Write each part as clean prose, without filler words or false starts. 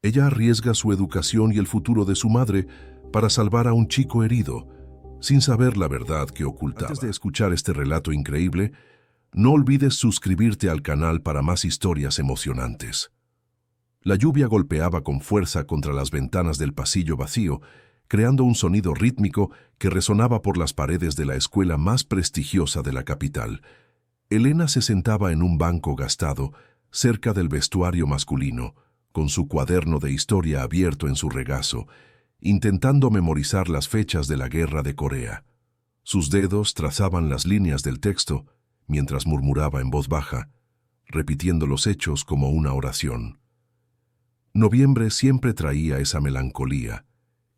Ella arriesga su educación y el futuro de su madre para salvar a un chico herido, sin saber la verdad que ocultaba. Antes de escuchar este relato increíble, no olvides suscribirte al canal para más historias emocionantes. La lluvia golpeaba con fuerza contra las ventanas del pasillo vacío, creando un sonido rítmico que resonaba por las paredes de la escuela más prestigiosa de la capital. Elena se sentaba en un banco gastado, cerca del vestuario masculino, con su cuaderno de historia abierto en su regazo, intentando memorizar las fechas de la Guerra de Corea. Sus dedos trazaban las líneas del texto, mientras murmuraba en voz baja, repitiendo los hechos como una oración. Noviembre siempre traía esa melancolía,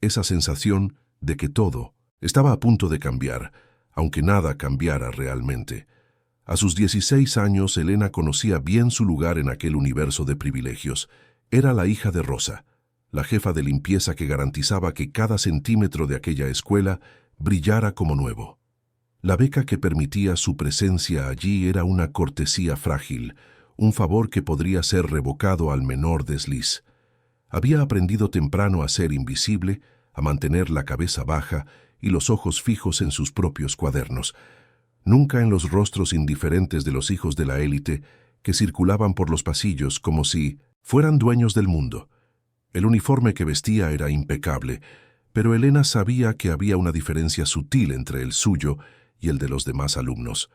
esa sensación de que todo estaba a punto de cambiar, aunque nada cambiara realmente. A sus 16 años, Elena conocía bien su lugar en aquel universo de privilegios. Era la hija de Rosa, la jefa de limpieza que garantizaba que cada centímetro de aquella escuela brillara como nuevo. La beca que permitía su presencia allí era una cortesía frágil, un favor que podría ser revocado al menor desliz. Había aprendido temprano a ser invisible, a mantener la cabeza baja y los ojos fijos en sus propios cuadernos, nunca en los rostros indiferentes de los hijos de la élite que circulaban por los pasillos como si fueran dueños del mundo. El uniforme que vestía era impecable, pero Elena sabía que había una diferencia sutil entre el suyo y el de los demás alumnos.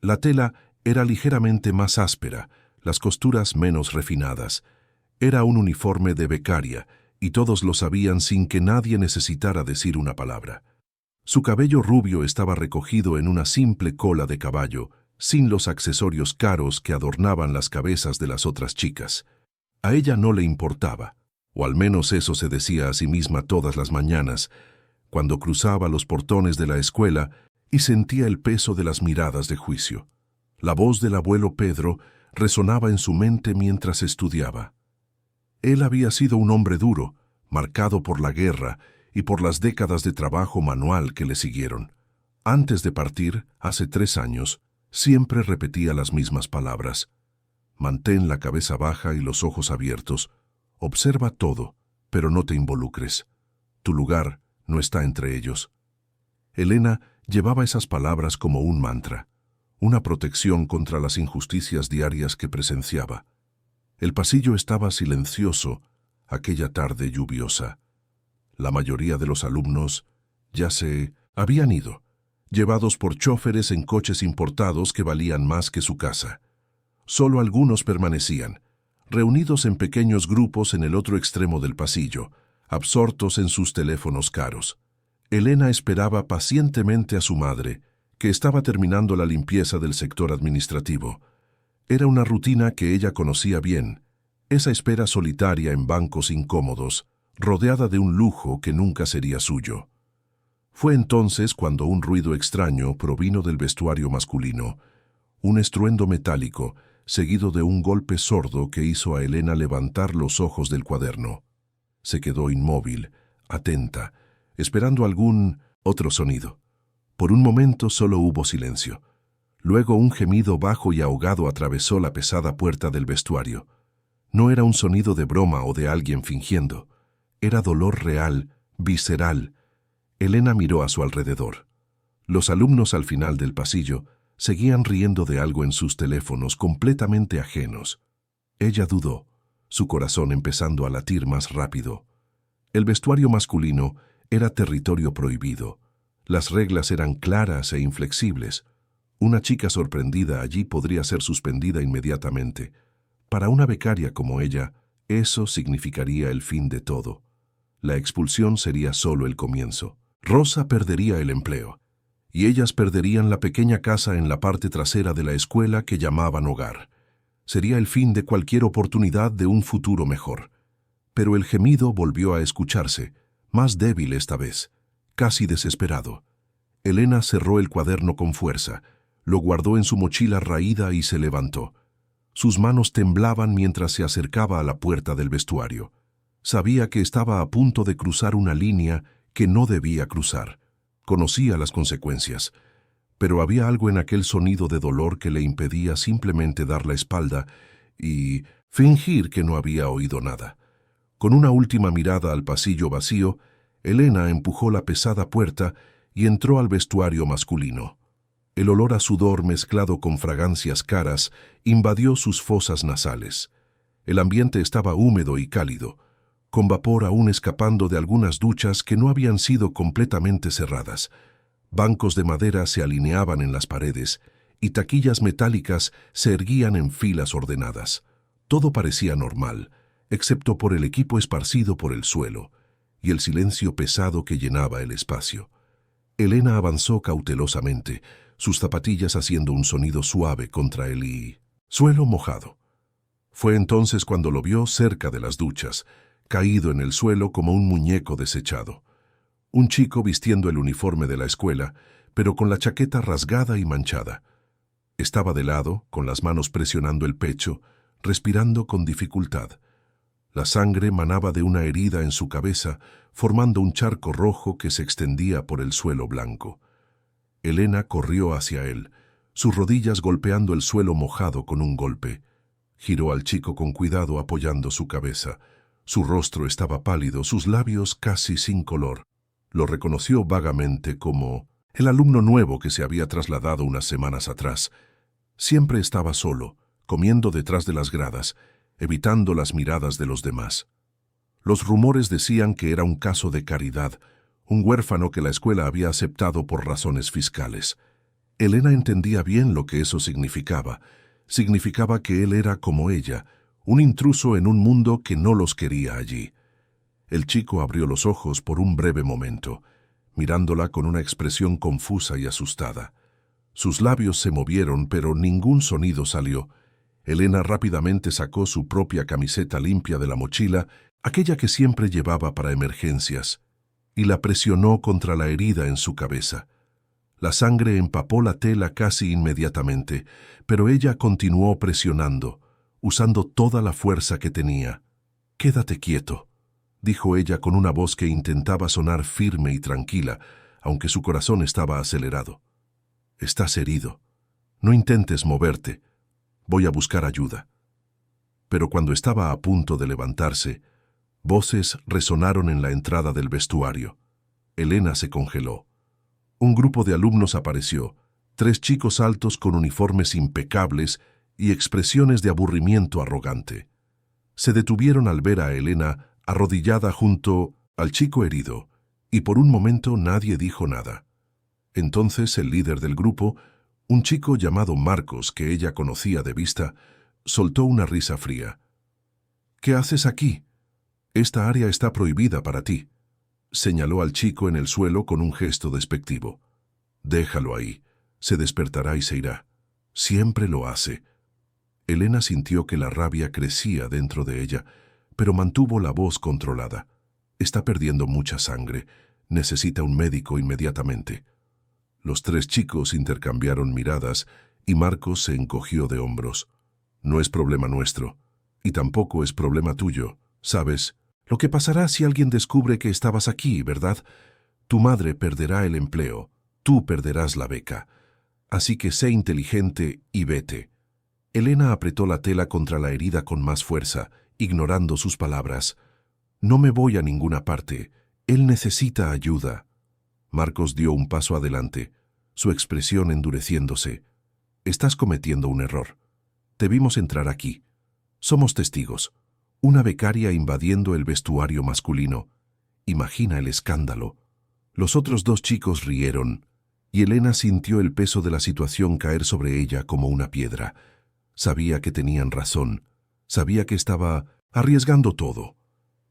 La tela era ligeramente más áspera, las costuras menos refinadas. Era un uniforme de becaria, y todos lo sabían sin que nadie necesitara decir una palabra. Su cabello rubio estaba recogido en una simple cola de caballo, sin los accesorios caros que adornaban las cabezas de las otras chicas. A ella no le importaba, o al menos eso se decía a sí misma todas las mañanas, cuando cruzaba los portones de la escuela y sentía el peso de las miradas de juicio. La voz del abuelo Pedro resonaba en su mente mientras estudiaba. Él había sido un hombre duro, marcado por la guerra y por las décadas de trabajo manual que le siguieron. Antes de partir, hace 3 años, siempre repetía las mismas palabras. Mantén la cabeza baja y los ojos abiertos. Observa todo, pero no te involucres. Tu lugar no está entre ellos. Elena llevaba esas palabras como un mantra, una protección contra las injusticias diarias que presenciaba. El pasillo estaba silencioso aquella tarde lluviosa. La mayoría de los alumnos ya se habían ido, llevados por chóferes en coches importados que valían más que su casa. Solo algunos permanecían, reunidos en pequeños grupos en el otro extremo del pasillo, absortos en sus teléfonos caros. Elena esperaba pacientemente a su madre, que estaba terminando la limpieza del sector administrativo. Era una rutina que ella conocía bien, esa espera solitaria en bancos incómodos, rodeada de un lujo que nunca sería suyo. Fue entonces cuando un ruido extraño provino del vestuario masculino, un estruendo metálico, seguido de un golpe sordo que hizo a Elena levantar los ojos del cuaderno. Se quedó inmóvil, atenta, esperando algún otro sonido. Por un momento solo hubo silencio. Luego un gemido bajo y ahogado atravesó la pesada puerta del vestuario. No era un sonido de broma o de alguien fingiendo. Era dolor real, visceral. Elena miró a su alrededor. Los alumnos al final del pasillo seguían riendo de algo en sus teléfonos completamente ajenos. Ella dudó, su corazón empezando a latir más rápido. El vestuario masculino era territorio prohibido. Las reglas eran claras e inflexibles. Una chica sorprendida allí podría ser suspendida inmediatamente. Para una becaria como ella, eso significaría el fin de todo. La expulsión sería solo el comienzo. Rosa perdería el empleo, y ellas perderían la pequeña casa en la parte trasera de la escuela que llamaban hogar. Sería el fin de cualquier oportunidad de un futuro mejor. Pero el gemido volvió a escucharse, más débil esta vez, casi desesperado. Elena cerró el cuaderno con fuerza, lo guardó en su mochila raída y se levantó. Sus manos temblaban mientras se acercaba a la puerta del vestuario. Sabía que estaba a punto de cruzar una línea que no debía cruzar. Conocía las consecuencias, pero había algo en aquel sonido de dolor que le impedía simplemente dar la espalda y fingir que no había oído nada. Con una última mirada al pasillo vacío, Elena empujó la pesada puerta y entró al vestuario masculino. El olor a sudor mezclado con fragancias caras invadió sus fosas nasales. El ambiente estaba húmedo y cálido, con vapor aún escapando de algunas duchas que no habían sido completamente cerradas. Bancos de madera se alineaban en las paredes y taquillas metálicas se erguían en filas ordenadas. Todo parecía normal, excepto por el equipo esparcido por el suelo y el silencio pesado que llenaba el espacio. Elena avanzó cautelosamente, sus zapatillas haciendo un sonido suave contra el suelo mojado. Fue entonces cuando lo vio cerca de las duchas, caído en el suelo como un muñeco desechado. Un chico vistiendo el uniforme de la escuela, pero con la chaqueta rasgada y manchada. Estaba de lado, con las manos presionando el pecho, respirando con dificultad. La sangre manaba de una herida en su cabeza, formando un charco rojo que se extendía por el suelo blanco. Elena corrió hacia él, sus rodillas golpeando el suelo mojado con un golpe. Giró al chico con cuidado apoyando su cabeza. Su rostro estaba pálido, sus labios casi sin color. Lo reconoció vagamente como el alumno nuevo que se había trasladado unas semanas atrás. Siempre estaba solo, comiendo detrás de las gradas, evitando las miradas de los demás. Los rumores decían que era un caso de caridad, un huérfano que la escuela había aceptado por razones fiscales. Elena entendía bien lo que eso significaba. Significaba que él era como ella, un intruso en un mundo que no los quería allí. El chico abrió los ojos por un breve momento, mirándola con una expresión confusa y asustada. Sus labios se movieron, pero ningún sonido salió. Elena rápidamente sacó su propia camiseta limpia de la mochila, aquella que siempre llevaba para emergencias, y la presionó contra la herida en su cabeza. La sangre empapó la tela casi inmediatamente, pero ella continuó presionando, usando toda la fuerza que tenía. «Quédate quieto», dijo ella con una voz que intentaba sonar firme y tranquila, aunque su corazón estaba acelerado. «Estás herido. No intentes moverte. Voy a buscar ayuda». Pero cuando estaba a punto de levantarse, voces resonaron en la entrada del vestuario. Elena se congeló. Un grupo de alumnos apareció, 3 chicos altos con uniformes impecables y expresiones de aburrimiento arrogante. Se detuvieron al ver a Elena arrodillada junto al chico herido, y por un momento nadie dijo nada. Entonces el líder del grupo, un chico llamado Marcos que ella conocía de vista, soltó una risa fría. «¿Qué haces aquí? Esta área está prohibida para ti», señaló al chico en el suelo con un gesto despectivo. «Déjalo ahí, se despertará y se irá. Siempre lo hace». Elena sintió que la rabia crecía dentro de ella, pero mantuvo la voz controlada. «Está perdiendo mucha sangre. Necesita un médico inmediatamente». Los 3 chicos intercambiaron miradas y Marcos se encogió de hombros. «No es problema nuestro, y tampoco es problema tuyo, ¿sabes? Lo que pasará si alguien descubre que estabas aquí, ¿verdad? Tu madre perderá el empleo, tú perderás la beca. Así que sé inteligente y vete». Elena apretó la tela contra la herida con más fuerza, ignorando sus palabras. «No me voy a ninguna parte. Él necesita ayuda». Marcos dio un paso adelante, su expresión endureciéndose. «Estás cometiendo un error. Te vimos entrar aquí. Somos testigos. Una becaria invadiendo el vestuario masculino. Imagina el escándalo». Los otros 2 chicos rieron, y Elena sintió el peso de la situación caer sobre ella como una piedra. Sabía que tenían razón, sabía que estaba arriesgando todo.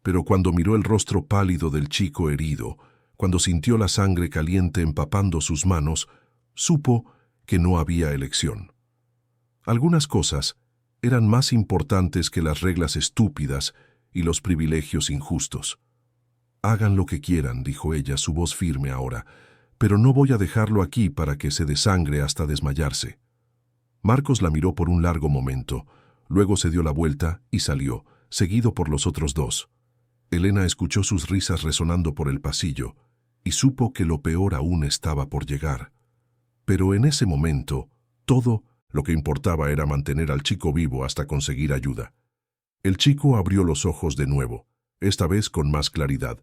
Pero cuando miró el rostro pálido del chico herido, cuando sintió la sangre caliente empapando sus manos, supo que no había elección. Algunas cosas eran más importantes que las reglas estúpidas y los privilegios injustos. «Hagan lo que quieran», dijo ella, su voz firme ahora, «pero no voy a dejarlo aquí para que se desangre hasta desmayarse». Marcos la miró por un largo momento, luego se dio la vuelta y salió, seguido por los otros 2. Elena escuchó sus risas resonando por el pasillo y supo que lo peor aún estaba por llegar. Pero en ese momento, todo lo que importaba era mantener al chico vivo hasta conseguir ayuda. El chico abrió los ojos de nuevo, esta vez con más claridad.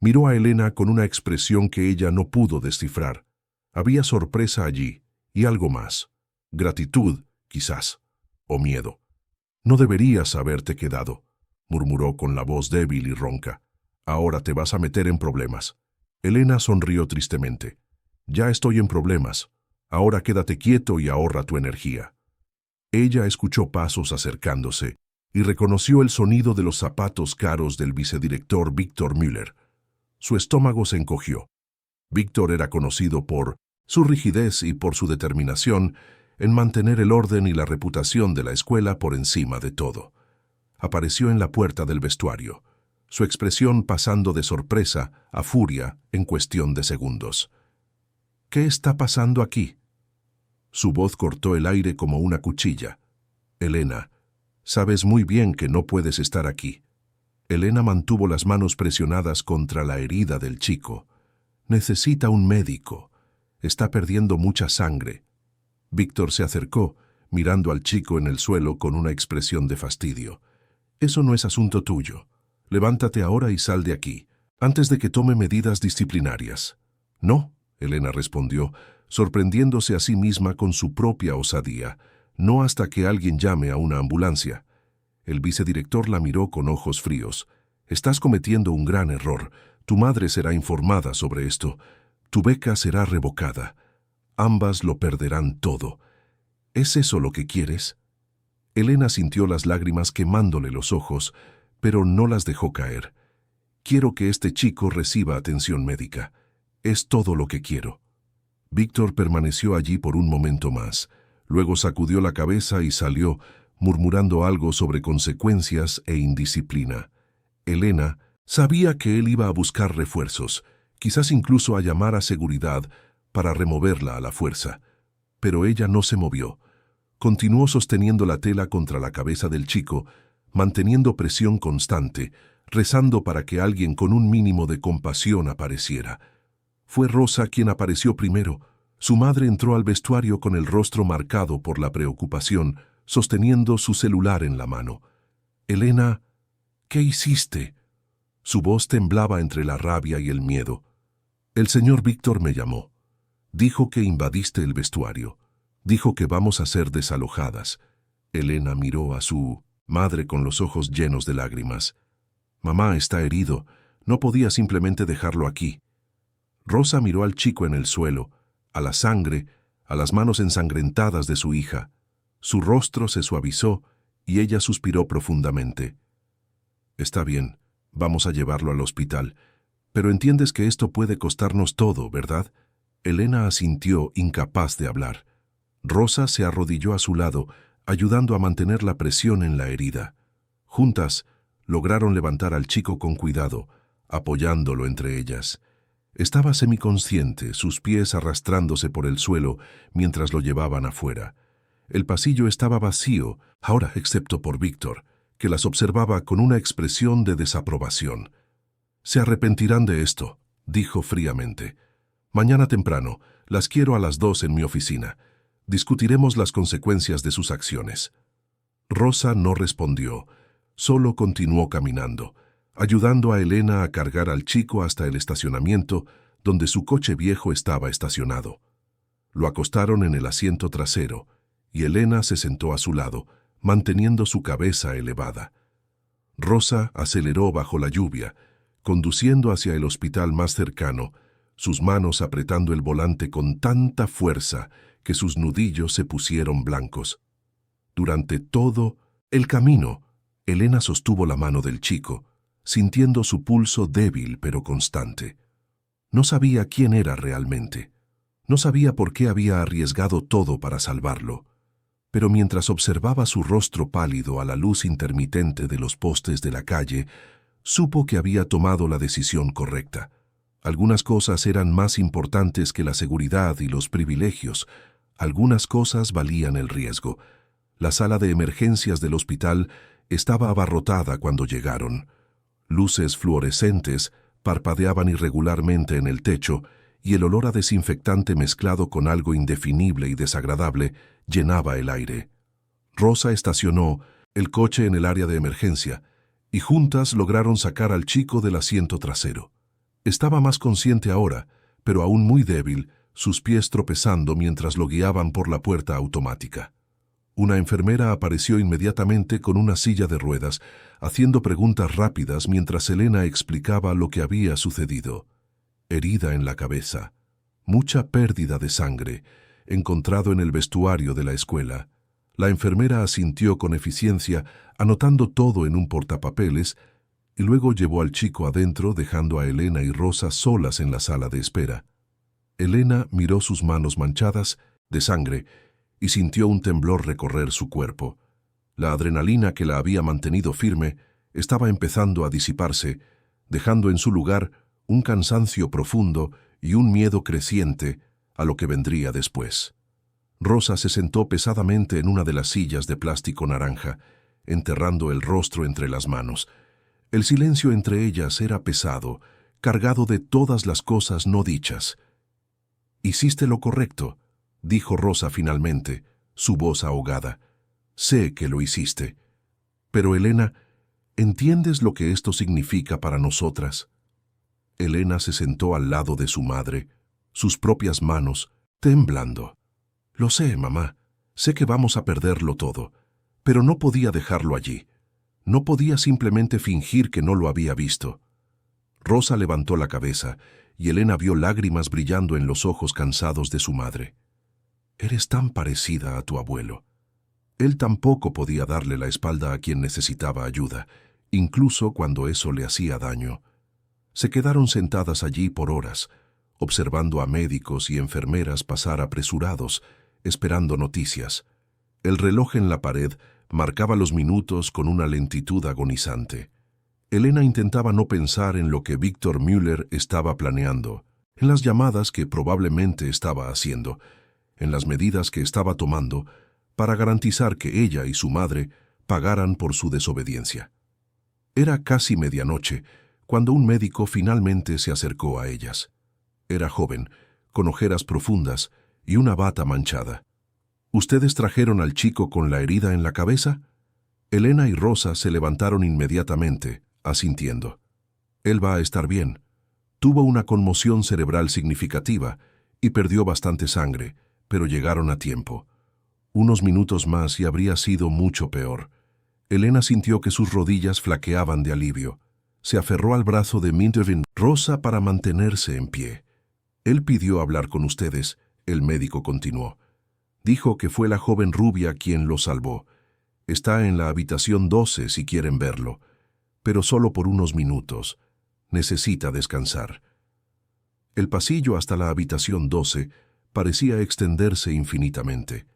Miró a Elena con una expresión que ella no pudo descifrar. Había sorpresa allí, y algo más. Gratitud, quizás, o miedo. «No deberías haberte quedado», murmuró con la voz débil y ronca. «Ahora te vas a meter en problemas». Elena sonrió tristemente. «Ya estoy en problemas. Ahora quédate quieto y ahorra tu energía». Ella escuchó pasos acercándose y reconoció el sonido de los zapatos caros del vicedirector Víctor Müller. Su estómago se encogió. Víctor era conocido por su rigidez y por su determinación en mantener el orden y la reputación de la escuela por encima de todo. Apareció en la puerta del vestuario, su expresión pasando de sorpresa a furia en cuestión de segundos. «¿Qué está pasando aquí?». Su voz cortó el aire como una cuchilla. «Elena, sabes muy bien que no puedes estar aquí». Elena mantuvo las manos presionadas contra la herida del chico. «Necesita un médico. Está perdiendo mucha sangre». Víctor se acercó, mirando al chico en el suelo con una expresión de fastidio. «Eso no es asunto tuyo. Levántate ahora y sal de aquí, antes de que tome medidas disciplinarias». «No», Elena respondió, sorprendiéndose a sí misma con su propia osadía. «No hasta que alguien llame a una ambulancia». El vicedirector la miró con ojos fríos. «Estás cometiendo un gran error. Tu madre será informada sobre esto. Tu beca será revocada. Ambas lo perderán todo. ¿Es eso lo que quieres?». Elena sintió las lágrimas quemándole los ojos, pero no las dejó caer. «Quiero que este chico reciba atención médica. Es todo lo que quiero». Víctor permaneció allí por un momento más. Luego sacudió la cabeza y salió, murmurando algo sobre consecuencias e indisciplina. Elena sabía que él iba a buscar refuerzos, quizás incluso a llamar a seguridad para removerla a la fuerza. Pero ella no se movió. Continuó sosteniendo la tela contra la cabeza del chico, manteniendo presión constante, rezando para que alguien con un mínimo de compasión apareciera. Fue Rosa quien apareció primero. Su madre entró al vestuario con el rostro marcado por la preocupación, sosteniendo su celular en la mano. «Elena, ¿qué hiciste?». Su voz temblaba entre la rabia y el miedo. «El señor Víctor me llamó. Dijo que invadiste el vestuario. Dijo que vamos a ser desalojadas». Elena miró a su madre con los ojos llenos de lágrimas. «Mamá está herido. No podía simplemente dejarlo aquí». Rosa miró al chico en el suelo, a la sangre, a las manos ensangrentadas de su hija. Su rostro se suavizó y ella suspiró profundamente. «Está bien, vamos a llevarlo al hospital. Pero entiendes que esto puede costarnos todo, ¿verdad?». Elena asintió, incapaz de hablar. Rosa se arrodilló a su lado, ayudando a mantener la presión en la herida. Juntas, lograron levantar al chico con cuidado, apoyándolo entre ellas. Estaba semiconsciente, sus pies arrastrándose por el suelo mientras lo llevaban afuera. El pasillo estaba vacío, ahora excepto por Víctor, que las observaba con una expresión de desaprobación. «Se arrepentirán de esto», dijo fríamente. «Mañana temprano, las quiero a las 2 en mi oficina. Discutiremos las consecuencias de sus acciones». Rosa no respondió, solo continuó caminando, ayudando a Elena a cargar al chico hasta el estacionamiento donde su coche viejo estaba estacionado. Lo acostaron en el asiento trasero y Elena se sentó a su lado, manteniendo su cabeza elevada. Rosa aceleró bajo la lluvia, conduciendo hacia el hospital más cercano, sus manos apretando el volante con tanta fuerza que sus nudillos se pusieron blancos. Durante todo el camino, Elena sostuvo la mano del chico, sintiendo su pulso débil pero constante. No sabía quién era realmente. No sabía por qué había arriesgado todo para salvarlo. Pero mientras observaba su rostro pálido a la luz intermitente de los postes de la calle, supo que había tomado la decisión correcta. Algunas cosas eran más importantes que la seguridad y los privilegios. Algunas cosas valían el riesgo. La sala de emergencias del hospital estaba abarrotada cuando llegaron. Luces fluorescentes parpadeaban irregularmente en el techo y el olor a desinfectante mezclado con algo indefinible y desagradable llenaba el aire. Rosa estacionó el coche en el área de emergencia, y juntas lograron sacar al chico del asiento trasero. Estaba más consciente ahora, pero aún muy débil, sus pies tropezando mientras lo guiaban por la puerta automática. Una enfermera apareció inmediatamente con una silla de ruedas, haciendo preguntas rápidas mientras Elena explicaba lo que había sucedido. Herida en la cabeza, mucha pérdida de sangre, encontrado en el vestuario de la escuela. La enfermera asintió con eficiencia, anotando todo en un portapapeles, y luego llevó al chico adentro, dejando a Elena y Rosa solas en la sala de espera. Elena miró sus manos manchadas de sangre y sintió un temblor recorrer su cuerpo. La adrenalina que la había mantenido firme estaba empezando a disiparse, dejando en su lugar un cansancio profundo y un miedo creciente a lo que vendría después. Rosa se sentó pesadamente en una de las sillas de plástico naranja, enterrando el rostro entre las manos. El silencio entre ellas era pesado, cargado de todas las cosas no dichas. «Hiciste lo correcto», dijo Rosa finalmente, su voz ahogada. «Sé que lo hiciste. Pero, Elena, ¿entiendes lo que esto significa para nosotras?» Elena se sentó al lado de su madre, sus propias manos, temblando. «Lo sé, mamá. Sé que vamos a perderlo todo. Pero no podía dejarlo allí. No podía simplemente fingir que no lo había visto». Rosa levantó la cabeza y Elena vio lágrimas brillando en los ojos cansados de su madre. «Eres tan parecida a tu abuelo». Él tampoco podía darle la espalda a quien necesitaba ayuda, incluso cuando eso le hacía daño. Se quedaron sentadas allí por horas, observando a médicos y enfermeras pasar apresurados, esperando noticias. El reloj en la pared marcaba los minutos con una lentitud agonizante. Elena intentaba no pensar en lo que Víctor Müller estaba planeando, en las llamadas que probablemente estaba haciendo, en las medidas que estaba tomando para garantizar que ella y su madre pagaran por su desobediencia. Era casi medianoche cuando un médico finalmente se acercó a ellas. Era joven, con ojeras profundas y una bata manchada. «¿Ustedes trajeron al chico con la herida en la cabeza?» Elena y Rosa se levantaron inmediatamente, asintiendo. «Él va a estar bien. Tuvo una conmoción cerebral significativa y perdió bastante sangre, pero llegaron a tiempo. Unos minutos más y habría sido mucho peor». Elena sintió que sus rodillas flaqueaban de alivio. Se aferró al brazo de Mintervin Rosa para mantenerse en pie. «Él pidió hablar con ustedes», el médico continuó. «Dijo que fue la joven rubia quien lo salvó. Está en la habitación 12 si quieren verlo, pero solo por unos minutos. Necesita descansar». El pasillo hasta la habitación 12 parecía extenderse infinitamente.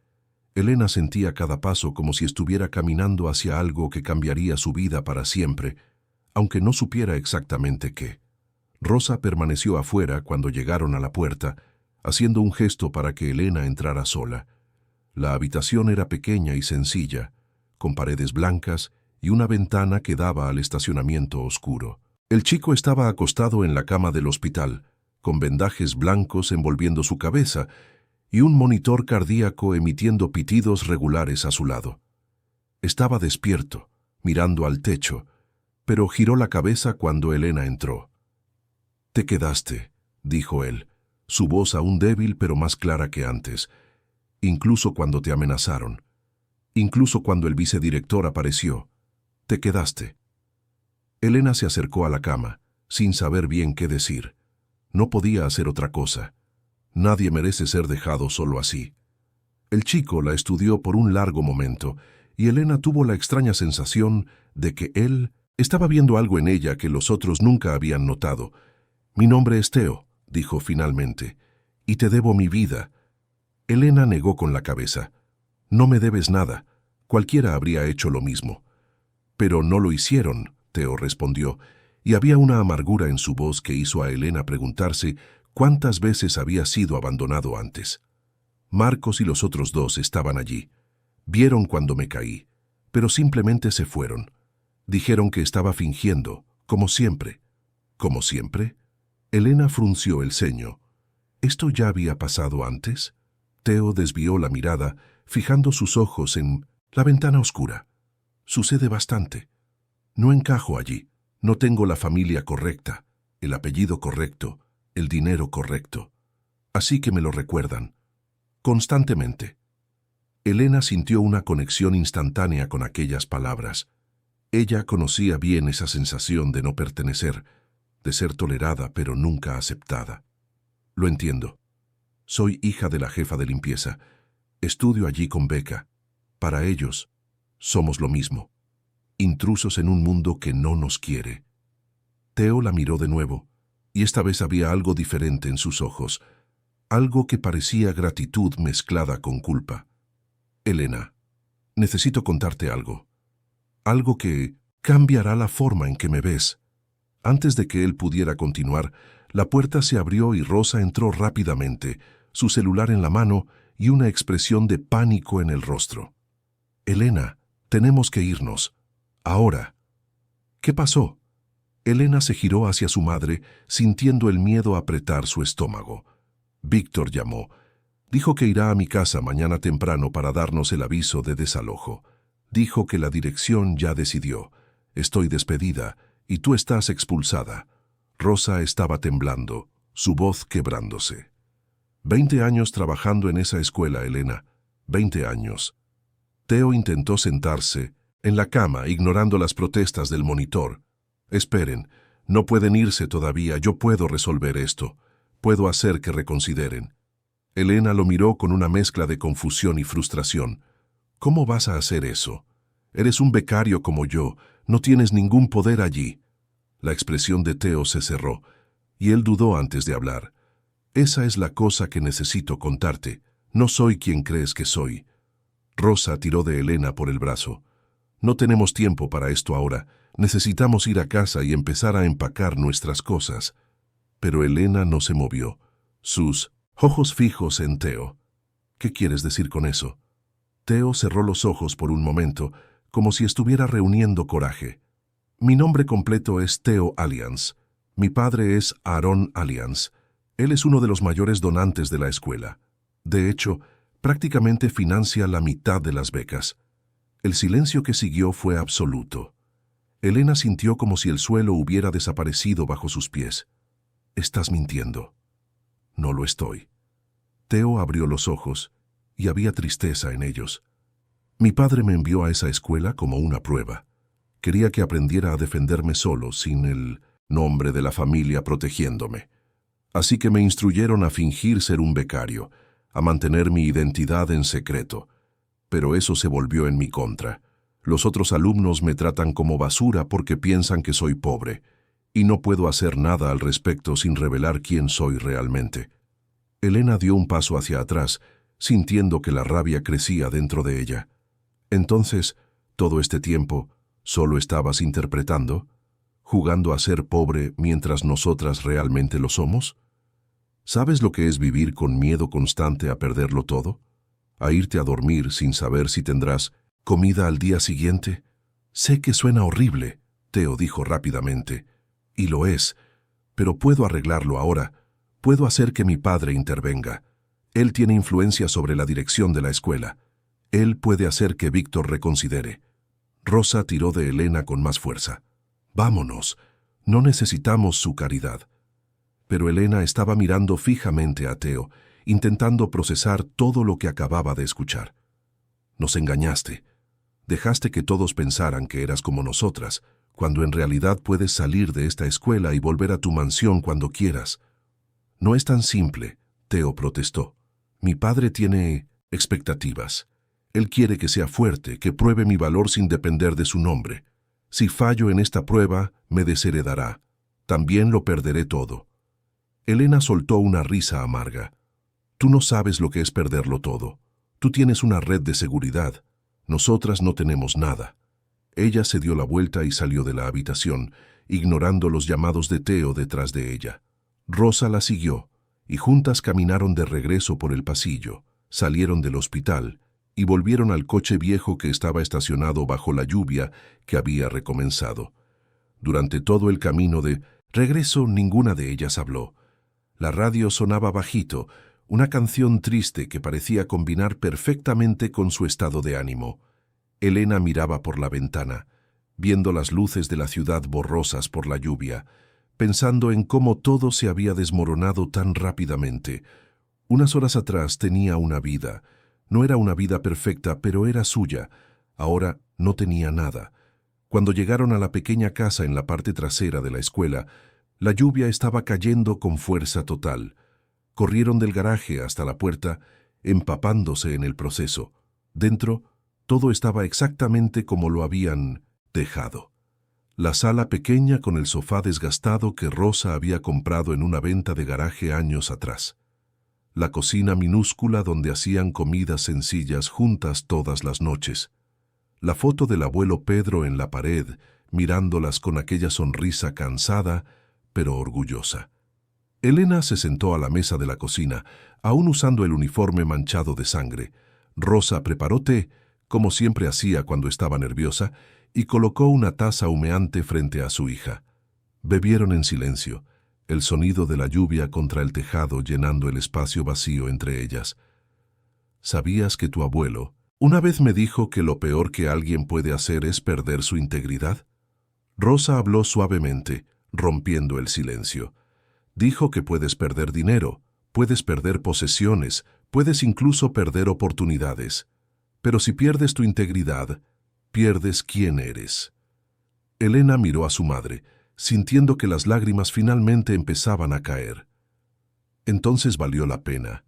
Elena sentía cada paso como si estuviera caminando hacia algo que cambiaría su vida para siempre, aunque no supiera exactamente qué. Rosa permaneció afuera cuando llegaron a la puerta, haciendo un gesto para que Elena entrara sola. La habitación era pequeña y sencilla, con paredes blancas y una ventana que daba al estacionamiento oscuro. El chico estaba acostado en la cama del hospital, con vendajes blancos envolviendo su cabeza y un monitor cardíaco emitiendo pitidos regulares a su lado. Estaba despierto, mirando al techo, pero giró la cabeza cuando Elena entró. «Te quedaste», dijo él, su voz aún débil pero más clara que antes, «incluso cuando te amenazaron, incluso cuando el vicedirector apareció. Te quedaste». Elena se acercó a la cama, sin saber bien qué decir. No podía hacer otra cosa. Nadie merece ser dejado solo así. El chico la estudió por un largo momento, y Elena tuvo la extraña sensación de que él estaba viendo algo en ella que los otros nunca habían notado. «Mi nombre es Theo», dijo finalmente, «y te debo mi vida». Elena negó con la cabeza. «No me debes nada. Cualquiera habría hecho lo mismo». «Pero no lo hicieron», Theo respondió, y había una amargura en su voz que hizo a Elena preguntarse cuántas veces había sido abandonado antes. Marcos y los otros dos estaban allí. Vieron cuando me caí, pero simplemente se fueron. Dijeron que estaba fingiendo, como siempre. ¿Como siempre? Elena frunció el ceño. ¿Esto ya había pasado antes? Theo desvió la mirada, fijando sus ojos en la ventana oscura. Sucede bastante. No encajo allí. No tengo la familia correcta, el apellido correcto, el dinero correcto. Así que me lo recuerdan. Constantemente. Elena sintió una conexión instantánea con aquellas palabras. Ella conocía bien esa sensación de no pertenecer, de ser tolerada pero nunca aceptada. Lo entiendo. Soy hija de la jefa de limpieza. Estudio allí con beca. Para ellos, somos lo mismo. Intrusos en un mundo que no nos quiere. Teo la miró de nuevo, y esta vez había algo diferente en sus ojos, algo que parecía gratitud mezclada con culpa. Elena, necesito contarte algo. Algo que cambiará la forma en que me ves. Antes de que él pudiera continuar, la puerta se abrió y Rosa entró rápidamente, su celular en la mano y una expresión de pánico en el rostro. Elena, tenemos que irnos. Ahora. ¿Qué pasó? Elena se giró hacia su madre, sintiendo el miedo apretar su estómago. Víctor llamó. Dijo que irá a mi casa mañana temprano para darnos el aviso de desalojo. Dijo que la dirección ya decidió. Estoy despedida y tú estás expulsada. Rosa estaba temblando, su voz quebrándose. 20 años trabajando en esa escuela, Elena. 20 años. Teo intentó sentarse en la cama, ignorando las protestas del monitor. Esperen, no pueden irse todavía, yo puedo resolver esto. Puedo hacer que reconsideren. Elena lo miró con una mezcla de confusión y frustración. ¿Cómo vas a hacer eso? Eres un becario como yo, no tienes ningún poder allí. La expresión de Teo se cerró, y él dudó antes de hablar. Esa es la cosa que necesito contarte. No soy quien crees que soy. Rosa tiró de Elena por el brazo. No tenemos tiempo para esto ahora. Necesitamos ir a casa y empezar a empacar nuestras cosas. Pero Elena no se movió. Sus ojos fijos en Teo. ¿Qué quieres decir con eso? Teo cerró los ojos por un momento, como si estuviera reuniendo coraje. Mi nombre completo es Teo Alliance. Mi padre es Aaron Alliance. Él es uno de los mayores donantes de la escuela. De hecho, prácticamente financia la mitad de las becas. El silencio que siguió fue absoluto. Elena sintió como si el suelo hubiera desaparecido bajo sus pies. Estás mintiendo. No lo estoy. Teo abrió los ojos, y había tristeza en ellos. Mi padre me envió a esa escuela como una prueba. Quería que aprendiera a defenderme solo, sin el nombre de la familia protegiéndome. Así que me instruyeron a fingir ser un becario, a mantener mi identidad en secreto. Pero eso se volvió en mi contra. Los otros alumnos me tratan como basura porque piensan que soy pobre, y no puedo hacer nada al respecto sin revelar quién soy realmente. Elena dio un paso hacia atrás, sintiendo que la rabia crecía dentro de ella. Entonces, todo este tiempo, ¿solo estabas interpretando? ¿Jugando a ser pobre mientras nosotras realmente lo somos? ¿Sabes lo que es vivir con miedo constante a perderlo todo? ¿A irte a dormir sin saber si tendrás comida al día siguiente? Sé que suena horrible, Teo dijo rápidamente. Y lo es, pero puedo arreglarlo ahora. Puedo hacer que mi padre intervenga. Él tiene influencia sobre la dirección de la escuela. Él puede hacer que Víctor reconsidere. Rosa tiró de Elena con más fuerza. Vámonos, no necesitamos su caridad. Pero Elena estaba mirando fijamente a Teo, intentando procesar todo lo que acababa de escuchar. Nos engañaste. Dejaste que todos pensaran que eras como nosotras, cuando en realidad puedes salir de esta escuela y volver a tu mansión cuando quieras. No es tan simple, Teo protestó. Mi padre tiene expectativas. Él quiere que sea fuerte, que pruebe mi valor sin depender de su nombre. Si fallo en esta prueba, me desheredará. También lo perderé todo. Elena soltó una risa amarga. Tú no sabes lo que es perderlo todo. Tú tienes una red de seguridad. Nosotras no tenemos nada. Ella se dio la vuelta y salió de la habitación, ignorando los llamados de Teo detrás de ella. Rosa la siguió, y juntas caminaron de regreso por el pasillo, salieron del hospital y volvieron al coche viejo que estaba estacionado bajo la lluvia que había recomenzado. Durante todo el camino de regreso ninguna de ellas habló. La radio sonaba bajito, una canción triste que parecía combinar perfectamente con su estado de ánimo. Elena miraba por la ventana. viendo las luces de la ciudad borrosas por la lluvia, pensando en cómo todo se había desmoronado tan rápidamente. Unas horas atrás tenía una vida. No era una vida perfecta, pero era suya. Ahora no tenía nada. Cuando llegaron a la pequeña casa en la parte trasera de la escuela, la lluvia estaba cayendo con fuerza total. Corrieron del garaje hasta la puerta, empapándose en el proceso. Dentro, todo estaba exactamente como lo habían dejado. La sala pequeña con el sofá desgastado que Rosa había comprado en una venta de garaje años atrás. La cocina minúscula donde hacían comidas sencillas juntas todas las noches. La foto del abuelo Pedro en la pared, mirándolas con aquella sonrisa cansada, pero orgullosa. Elena se sentó a la mesa de la cocina, aún usando el uniforme manchado de sangre. Rosa preparó té, como siempre hacía cuando estaba nerviosa, y colocó una taza humeante frente a su hija. Bebieron en silencio, el sonido de la lluvia contra el tejado llenando el espacio vacío entre ellas. ¿Sabías que tu abuelo una vez me dijo que lo peor que alguien puede hacer es perder su integridad? Rosa habló suavemente, rompiendo el silencio. Dijo que puedes perder dinero, puedes perder posesiones, puedes incluso perder oportunidades. Pero si pierdes tu integridad, pierdes quién eres. Elena miró a su madre, sintiendo que las lágrimas finalmente empezaban a caer. Entonces valió la pena.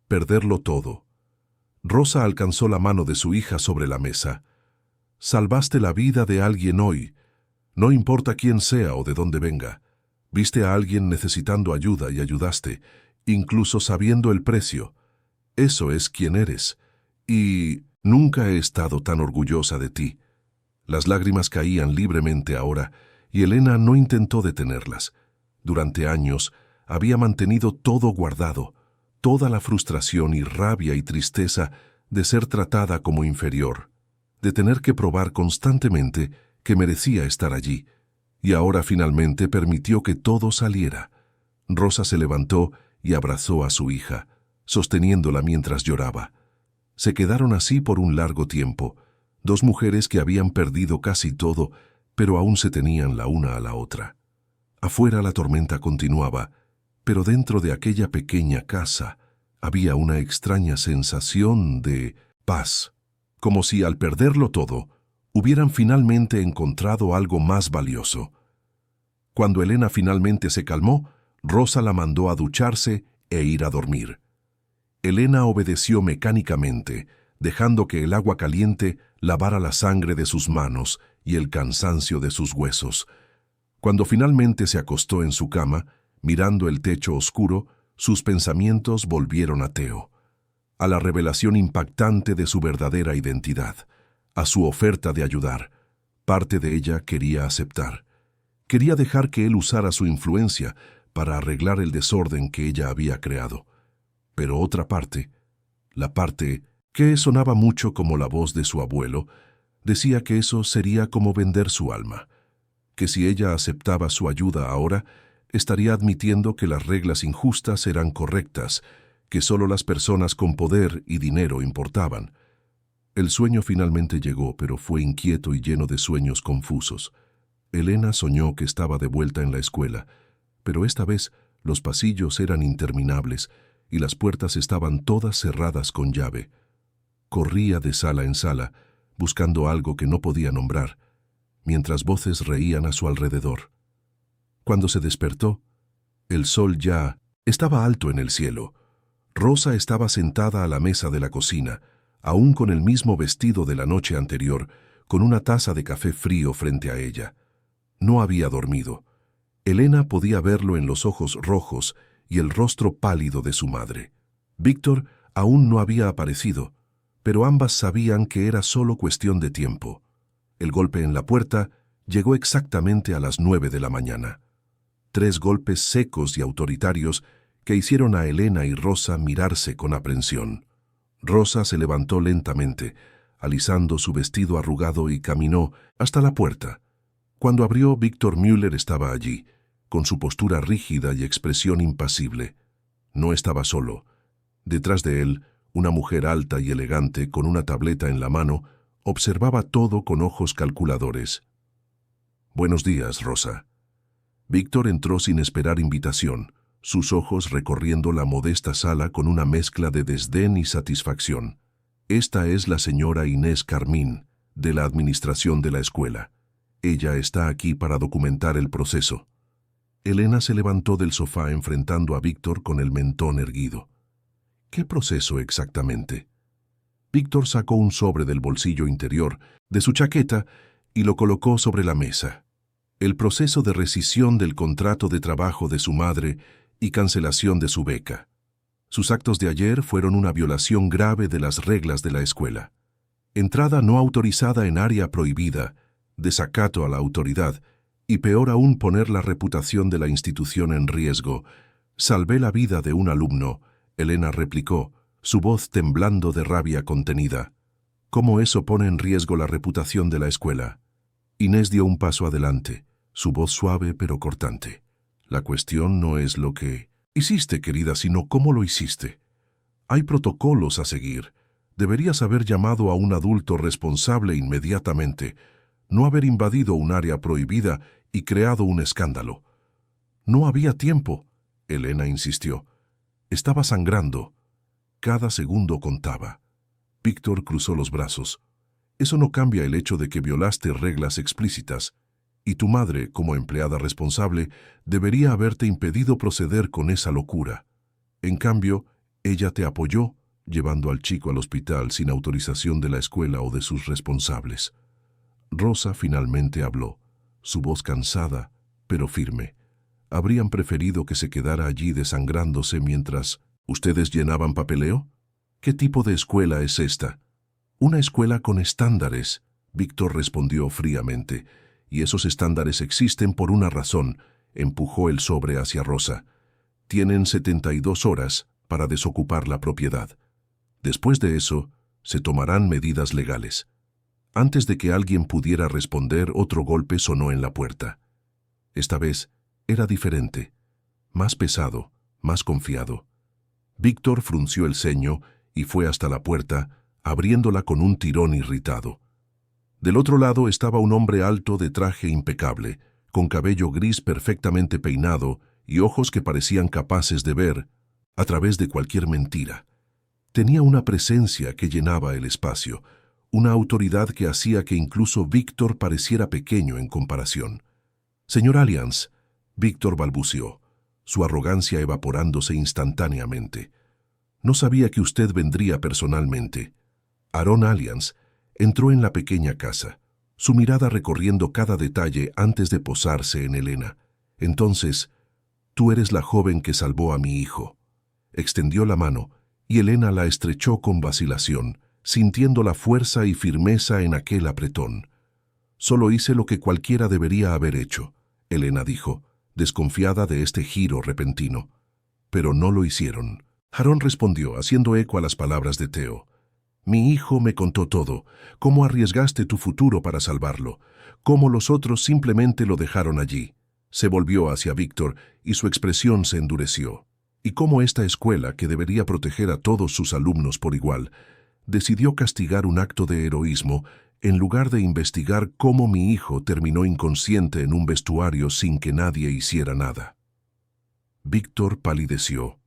Perderlo todo. Rosa alcanzó la mano de su hija sobre la mesa. Salvaste la vida de alguien hoy. No importa quién sea o de dónde venga. Viste a alguien necesitando ayuda y ayudaste, incluso sabiendo el precio. Eso es quién eres. Y nunca he estado tan orgullosa de ti. Las lágrimas caían libremente ahora, y Elena no intentó detenerlas. Durante años había mantenido todo guardado, toda la frustración y rabia y tristeza de ser tratada como inferior, de tener que probar constantemente que merecía estar allí, y ahora finalmente permitió que todo saliera. Rosa se levantó y abrazó a su hija, sosteniéndola mientras lloraba. Se quedaron así por un largo tiempo, dos mujeres que habían perdido casi todo, pero aún se tenían la una a la otra. Afuera la tormenta continuaba, pero dentro de aquella pequeña casa había una extraña sensación de paz, como si al perderlo todo, hubieran finalmente encontrado algo más valioso. Cuando Elena finalmente se calmó, Rosa la mandó a ducharse e ir a dormir. Elena obedeció mecánicamente, dejando que el agua caliente lavara la sangre de sus manos y el cansancio de sus huesos. Cuando finalmente se acostó en su cama, mirando el techo oscuro, sus pensamientos volvieron a Theo, a la revelación impactante de su verdadera identidad, a su oferta de ayudar. Parte de ella quería aceptar. Quería dejar que él usara su influencia para arreglar el desorden que ella había creado. Pero otra parte, la parte que sonaba mucho como la voz de su abuelo, decía que eso sería como vender su alma, que si ella aceptaba su ayuda ahora, estaría admitiendo que las reglas injustas eran correctas, que solo las personas con poder y dinero importaban. El sueño finalmente llegó, pero fue inquieto y lleno de sueños confusos. Elena soñó que estaba de vuelta en la escuela, pero esta vez los pasillos eran interminables y las puertas estaban todas cerradas con llave. Corría de sala en sala, buscando algo que no podía nombrar, mientras voces reían a su alrededor. Cuando se despertó, el sol ya estaba alto en el cielo. Rosa estaba sentada a la mesa de la cocina, aún con el mismo vestido de la noche anterior, con una taza de café frío frente a ella. No había dormido. Elena podía verlo en los ojos rojos y el rostro pálido de su madre. Víctor aún no había aparecido, pero ambas sabían que era solo cuestión de tiempo. El golpe en la puerta llegó exactamente a las 9 de la mañana. 3 golpes secos y autoritarios que hicieron a Elena y Rosa mirarse con aprensión. Rosa se levantó lentamente, alisando su vestido arrugado y caminó hasta la puerta. Cuando abrió, Víctor Müller estaba allí, con su postura rígida y expresión impasible. No estaba solo. Detrás de él, una mujer alta y elegante, con una tableta en la mano, observaba todo con ojos calculadores. Buenos días, Rosa. Víctor entró sin esperar invitación, sus ojos recorriendo la modesta sala con una mezcla de desdén y satisfacción. Esta es la señora Inés Carmín, de la administración de la escuela. Ella está aquí para documentar el proceso. Elena se levantó del sofá enfrentando a Víctor con el mentón erguido. ¿Qué proceso exactamente? Víctor sacó un sobre del bolsillo interior de su chaqueta y lo colocó sobre la mesa. El proceso de rescisión del contrato de trabajo de su madre y cancelación de su beca. Sus actos de ayer fueron una violación grave de las reglas de la escuela. Entrada no autorizada en área prohibida, desacato a la autoridad, y peor aún poner la reputación de la institución en riesgo. Salvé la vida de un alumno, Elena replicó, su voz temblando de rabia contenida. ¿Cómo eso pone en riesgo la reputación de la escuela? Inés dio un paso adelante, su voz suave pero cortante. La cuestión no es lo que hiciste, querida, sino cómo lo hiciste. Hay protocolos a seguir. Deberías haber llamado a un adulto responsable inmediatamente, no haber invadido un área prohibida y creado un escándalo. No había tiempo, Elena insistió. Estaba sangrando. Cada segundo contaba. Víctor cruzó los brazos. Eso no cambia el hecho de que violaste reglas explícitas, y tu madre, como empleada responsable, debería haberte impedido proceder con esa locura. En cambio, ella te apoyó, llevando al chico al hospital sin autorización de la escuela o de sus responsables. Rosa finalmente habló, su voz cansada, pero firme. ¿Habrían preferido que se quedara allí desangrándose mientras ustedes llenaban papeleo? ¿Qué tipo de escuela es esta? Una escuela con estándares, Víctor respondió fríamente, y esos estándares existen por una razón, empujó el sobre hacia Rosa. Tienen 72 horas para desocupar la propiedad. Después de eso, se tomarán medidas legales. Antes de que alguien pudiera responder, otro golpe sonó en la puerta. Esta vez era diferente, más pesado, más confiado. Víctor frunció el ceño y fue hasta la puerta, abriéndola con un tirón irritado. Del otro lado estaba un hombre alto de traje impecable, con cabello gris perfectamente peinado y ojos que parecían capaces de ver a través de cualquier mentira. Tenía una presencia que llenaba el espacio, una autoridad que hacía que incluso Víctor pareciera pequeño en comparación. «Señor Alliance», Víctor balbuceó, su arrogancia evaporándose instantáneamente. «No sabía que usted vendría personalmente». Aaron Alliance entró en la pequeña casa, su mirada recorriendo cada detalle antes de posarse en Elena. «Entonces, tú eres la joven que salvó a mi hijo». Extendió la mano, y Elena la estrechó con vacilación, sintiendo la fuerza y firmeza en aquel apretón. «Solo hice lo que cualquiera debería haber hecho», Elena dijo, desconfiada de este giro repentino. «Pero no lo hicieron». Aaron respondió, haciendo eco a las palabras de Theo. «Mi hijo me contó todo, cómo arriesgaste tu futuro para salvarlo, cómo los otros simplemente lo dejaron allí». Se volvió hacia Víctor y su expresión se endureció. Y cómo esta escuela, que debería proteger a todos sus alumnos por igual, decidió castigar un acto de heroísmo en lugar de investigar cómo mi hijo terminó inconsciente en un vestuario sin que nadie hiciera nada. Víctor palideció.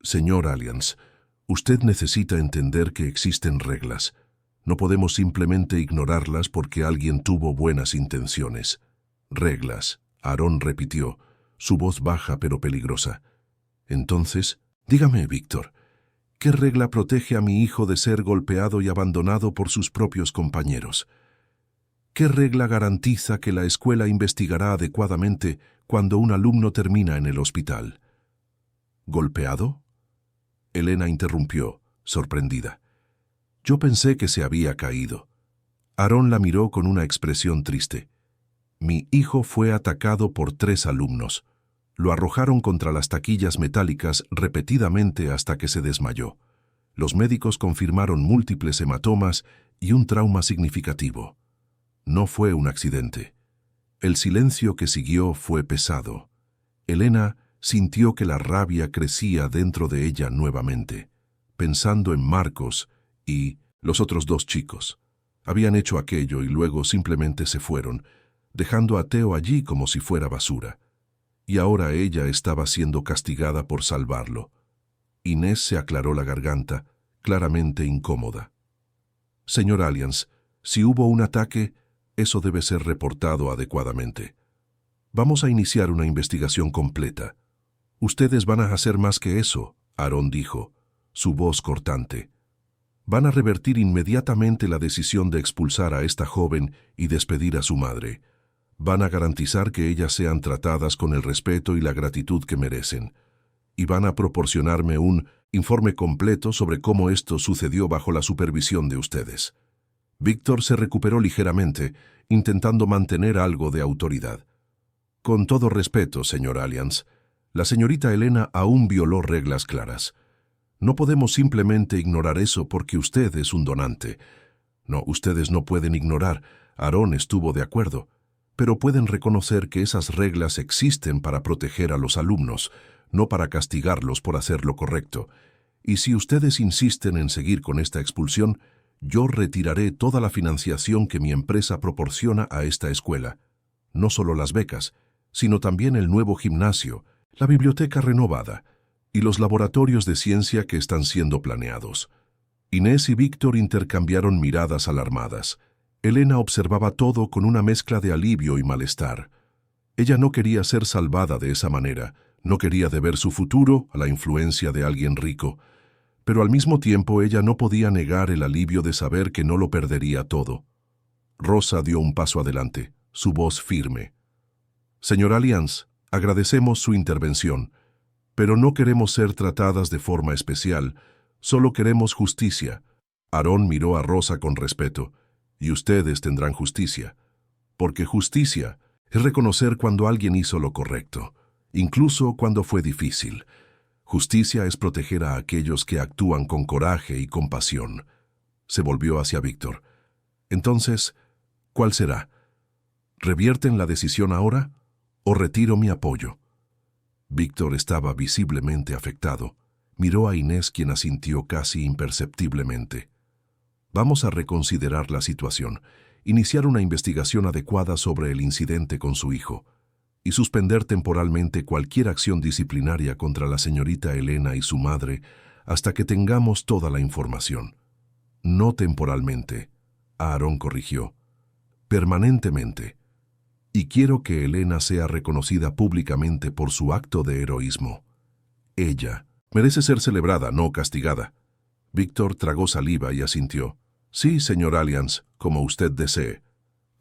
«Señor Alliance, usted necesita entender que existen reglas. No podemos simplemente ignorarlas porque alguien tuvo buenas intenciones». «Reglas», Aaron repitió, su voz baja pero peligrosa. «Entonces, dígame, Víctor, ¿qué regla protege a mi hijo de ser golpeado y abandonado por sus propios compañeros? ¿Qué regla garantiza que la escuela investigará adecuadamente cuando un alumno termina en el hospital?» «¿Golpeado?», Elena interrumpió, sorprendida. «Yo pensé que se había caído». Aaron la miró con una expresión triste. «Mi hijo fue atacado por 3 alumnos. Lo arrojaron contra las taquillas metálicas repetidamente hasta que se desmayó. Los médicos confirmaron múltiples hematomas y un trauma significativo. No fue un accidente». El silencio que siguió fue pesado. Elena sintió que la rabia crecía dentro de ella nuevamente, pensando en Marcos y los otros 2 chicos. Habían hecho aquello y luego simplemente se fueron. dejando a Theo allí como si fuera basura. Y ahora ella estaba siendo castigada por salvarlo. Inés se aclaró la garganta, claramente incómoda. Señor Alliance, si hubo un ataque, eso debe ser reportado adecuadamente. Vamos a iniciar una investigación completa. Ustedes van a hacer más que eso, Aaron dijo, su voz cortante. Van a revertir inmediatamente la decisión de expulsar a esta joven y despedir a su madre. Van a garantizar que ellas sean tratadas con el respeto y la gratitud que merecen. Y van a proporcionarme un informe completo sobre cómo esto sucedió bajo la supervisión de ustedes. Víctor se recuperó ligeramente, intentando mantener algo de autoridad. Con todo respeto, señor Alliance, la señorita Elena aún violó reglas claras. No podemos simplemente ignorar eso porque usted es un donante. No, ustedes no pueden ignorar. Aaron estuvo de acuerdo. Pero pueden reconocer que esas reglas existen para proteger a los alumnos, no para castigarlos por hacer lo correcto. Y si ustedes insisten en seguir con esta expulsión, yo retiraré toda la financiación que mi empresa proporciona a esta escuela. No solo las becas, sino también el nuevo gimnasio, la biblioteca renovada y los laboratorios de ciencia que están siendo planeados. Inés y Víctor intercambiaron miradas alarmadas. Elena observaba todo con una mezcla de alivio y malestar. Ella no quería ser salvada de esa manera, no quería deber su futuro a la influencia de alguien rico, pero al mismo tiempo ella no podía negar el alivio de saber que no lo perdería todo. Rosa dio un paso adelante, su voz firme. Señor Alliance, agradecemos su intervención, pero no queremos ser tratadas de forma especial, solo queremos justicia. Aaron miró a Rosa con respeto, y ustedes tendrán justicia, porque justicia es reconocer cuando alguien hizo lo correcto, incluso cuando fue difícil. Justicia es proteger a aquellos que actúan con coraje y compasión. Se volvió hacia Víctor. Entonces, ¿cuál será? ¿Revierten la decisión ahora o retiro mi apoyo? Víctor estaba visiblemente afectado. Miró a Inés, quien asintió casi imperceptiblemente. Vamos a reconsiderar la situación, iniciar una investigación adecuada sobre el incidente con su hijo y suspender temporalmente cualquier acción disciplinaria contra la señorita Elena y su madre hasta que tengamos toda la información. No temporalmente, Aaron corrigió, permanentemente. Y quiero que Elena sea reconocida públicamente por su acto de heroísmo. Ella merece ser celebrada, no castigada. Víctor tragó saliva y asintió. Sí, señor Alliance, como usted desee.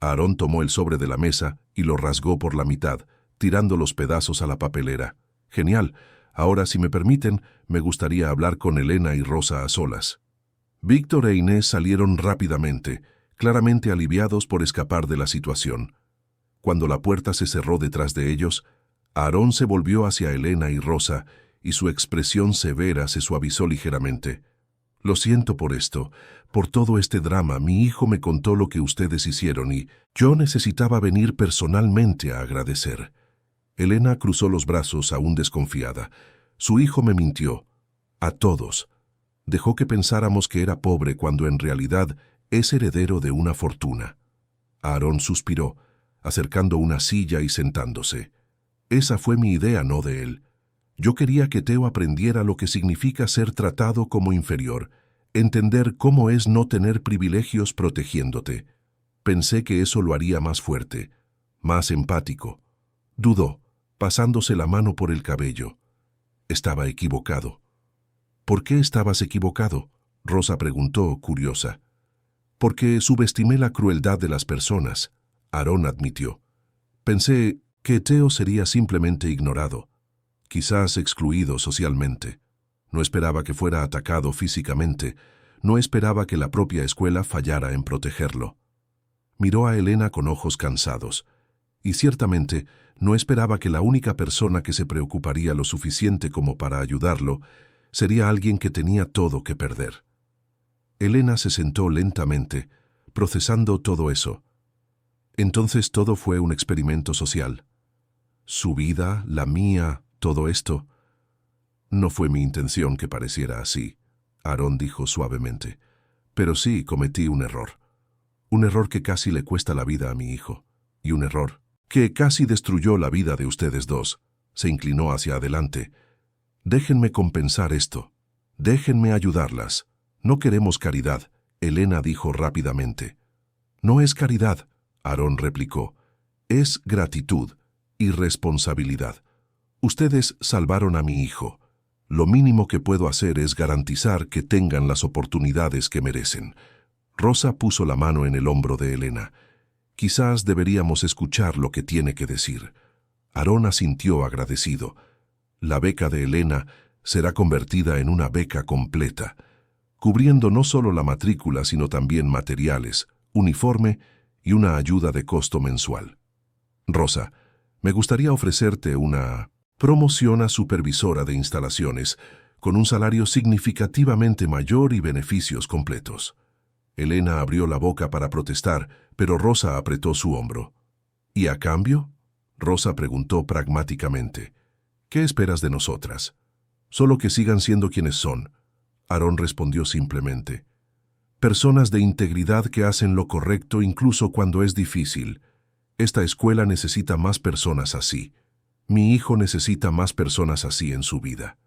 Aaron tomó el sobre de la mesa y lo rasgó por la mitad, tirando los pedazos a la papelera. Genial. Ahora, si me permiten, me gustaría hablar con Elena y Rosa a solas. Víctor e Inés salieron rápidamente, claramente aliviados por escapar de la situación. Cuando la puerta se cerró detrás de ellos, Aaron se volvió hacia Elena y Rosa, y su expresión severa se suavizó ligeramente. Lo siento por esto, por todo este drama. Mi hijo me contó lo que ustedes hicieron y yo necesitaba venir personalmente a agradecer. Elena cruzó los brazos aún desconfiada. Su hijo me mintió. A todos. Dejó que pensáramos que era pobre cuando en realidad es heredero de una fortuna. Aaron suspiró, acercando una silla y sentándose. Esa fue mi idea, no de él. Yo quería que Theo aprendiera lo que significa ser tratado como inferior, entender cómo es no tener privilegios protegiéndote. Pensé que eso lo haría más fuerte, más empático. Dudó, pasándose la mano por el cabello. Estaba equivocado. ¿Por qué estabas equivocado?, Rosa preguntó, curiosa. Porque subestimé la crueldad de las personas, Aaron admitió. Pensé que Theo sería simplemente ignorado, quizás excluido socialmente. No esperaba que fuera atacado físicamente, no esperaba que la propia escuela fallara en protegerlo. Miró a Elena con ojos cansados, y ciertamente no esperaba que la única persona que se preocuparía lo suficiente como para ayudarlo sería alguien que tenía todo que perder. Elena se sentó lentamente, procesando todo eso. Entonces todo fue un experimento social. Su vida, la mía, todo esto. No fue mi intención que pareciera así, Aaron dijo suavemente. Pero sí cometí un error. Un error que casi le cuesta la vida a mi hijo. y un error, que casi destruyó la vida de ustedes dos. Se inclinó hacia adelante. Déjenme compensar esto. Déjenme ayudarlas. No queremos caridad, Elena dijo rápidamente. No es caridad, Aarón replicó. Es gratitud y responsabilidad. Ustedes salvaron a mi hijo. Lo mínimo que puedo hacer es garantizar que tengan las oportunidades que merecen. Rosa puso la mano en el hombro de Elena. Quizás deberíamos escuchar lo que tiene que decir. Aarón asintió agradecido. La beca de Elena será convertida en una beca completa, cubriendo no solo la matrícula sino también materiales, uniforme y una ayuda de costo mensual. Rosa, me gustaría ofrecerte una promoción a supervisora de instalaciones, con un salario significativamente mayor y beneficios completos. Elena abrió la boca para protestar, pero Rosa apretó su hombro. ¿Y a cambio? Rosa preguntó pragmáticamente. ¿Qué esperas de nosotras? Solo que sigan siendo quienes son. Aarón respondió simplemente. Personas de integridad que hacen lo correcto incluso cuando es difícil. Esta escuela necesita más personas así. Mi hijo necesita más personas así en su vida.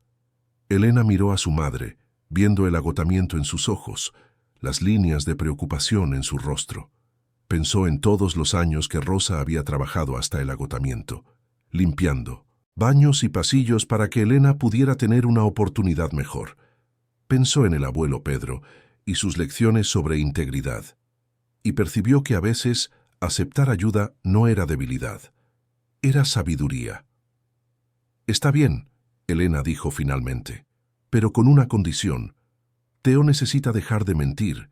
Elena miró a su madre, viendo el agotamiento en sus ojos, las líneas de preocupación en su rostro. Pensó en todos los años que Rosa había trabajado hasta el agotamiento, limpiando baños y pasillos para que Elena pudiera tener una oportunidad mejor. Pensó en el abuelo Pedro y sus lecciones sobre integridad, y percibió que a veces aceptar ayuda no era debilidad, era sabiduría. Está bien, Elena dijo finalmente, pero con una condición. Teo necesita dejar de mentir.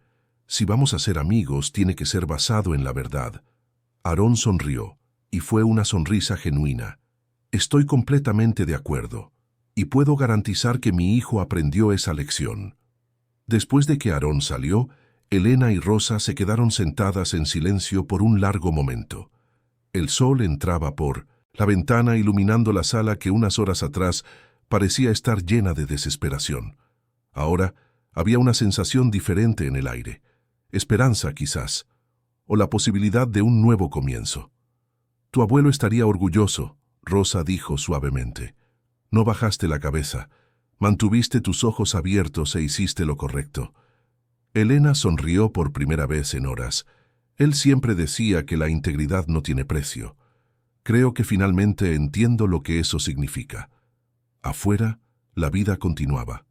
Si vamos a ser amigos, tiene que ser basado en la verdad. Aarón sonrió, y fue una sonrisa genuina. Estoy completamente de acuerdo, y puedo garantizar que mi hijo aprendió esa lección. Después de que Aarón salió, Elena y Rosa se quedaron sentadas en silencio por un largo momento. El sol entraba por la ventana iluminando la sala que unas horas atrás parecía estar llena de desesperación. Ahora había una sensación diferente en el aire. Esperanza, quizás, o la posibilidad de un nuevo comienzo. Tu abuelo estaría orgulloso, Rosa dijo suavemente. No bajaste la cabeza, mantuviste tus ojos abiertos e hiciste lo correcto. Elena sonrió por primera vez en horas. Él siempre decía que la integridad no tiene precio. Creo que finalmente entiendo lo que eso significa. Afuera, la vida continuaba.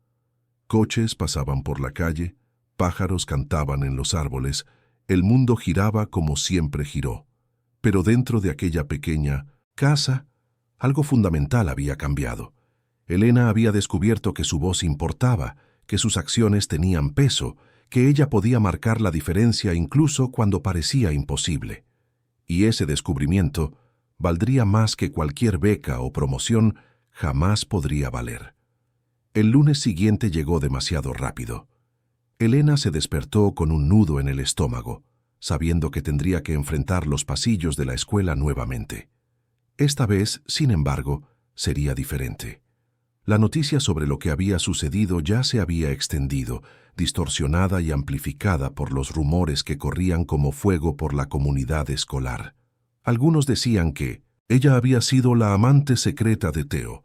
Coches pasaban por la calle, pájaros cantaban en los árboles, el mundo giraba como siempre giró. Pero dentro de aquella pequeña casa, algo fundamental había cambiado. Elena había descubierto que su voz importaba, que sus acciones tenían peso, que ella podía marcar la diferencia incluso cuando parecía imposible. Y ese descubrimiento valdría más que cualquier beca o promoción jamás podría valer. El lunes siguiente llegó demasiado rápido. Elena se despertó con un nudo en el estómago, sabiendo que tendría que enfrentar los pasillos de la escuela nuevamente. Esta vez, sin embargo, sería diferente. La noticia sobre lo que había sucedido ya se había extendido, distorsionada y amplificada por los rumores que corrían como fuego por la comunidad escolar. Algunos decían que ella había sido la amante secreta de Teo.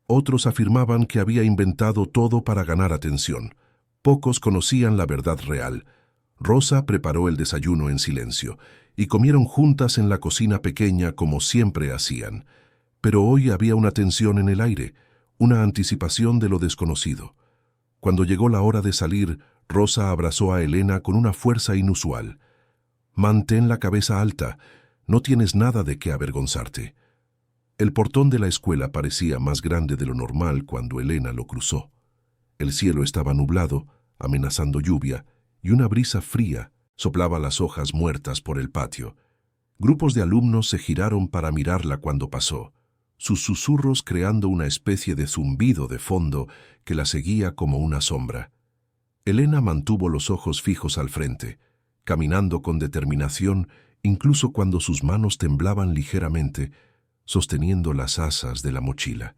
Otros afirmaban que había inventado todo para ganar atención. Pocos conocían la verdad real. Rosa preparó el desayuno en silencio, y comieron juntas en la cocina pequeña como siempre hacían. Pero hoy había una tensión en el aire, una anticipación de lo desconocido. Cuando llegó la hora de salir, Rosa abrazó a Elena con una fuerza inusual. «Mantén la cabeza alta, no tienes nada de qué avergonzarte». El portón de la escuela parecía más grande de lo normal cuando Elena lo cruzó. El cielo estaba nublado, amenazando lluvia, y una brisa fría soplaba las hojas muertas por el patio. Grupos de alumnos se giraron para mirarla cuando pasó, sus susurros creando una especie de zumbido de fondo que la seguía como una sombra. Elena mantuvo los ojos fijos al frente, caminando con determinación incluso cuando sus manos temblaban ligeramente, sosteniendo las asas de la mochila.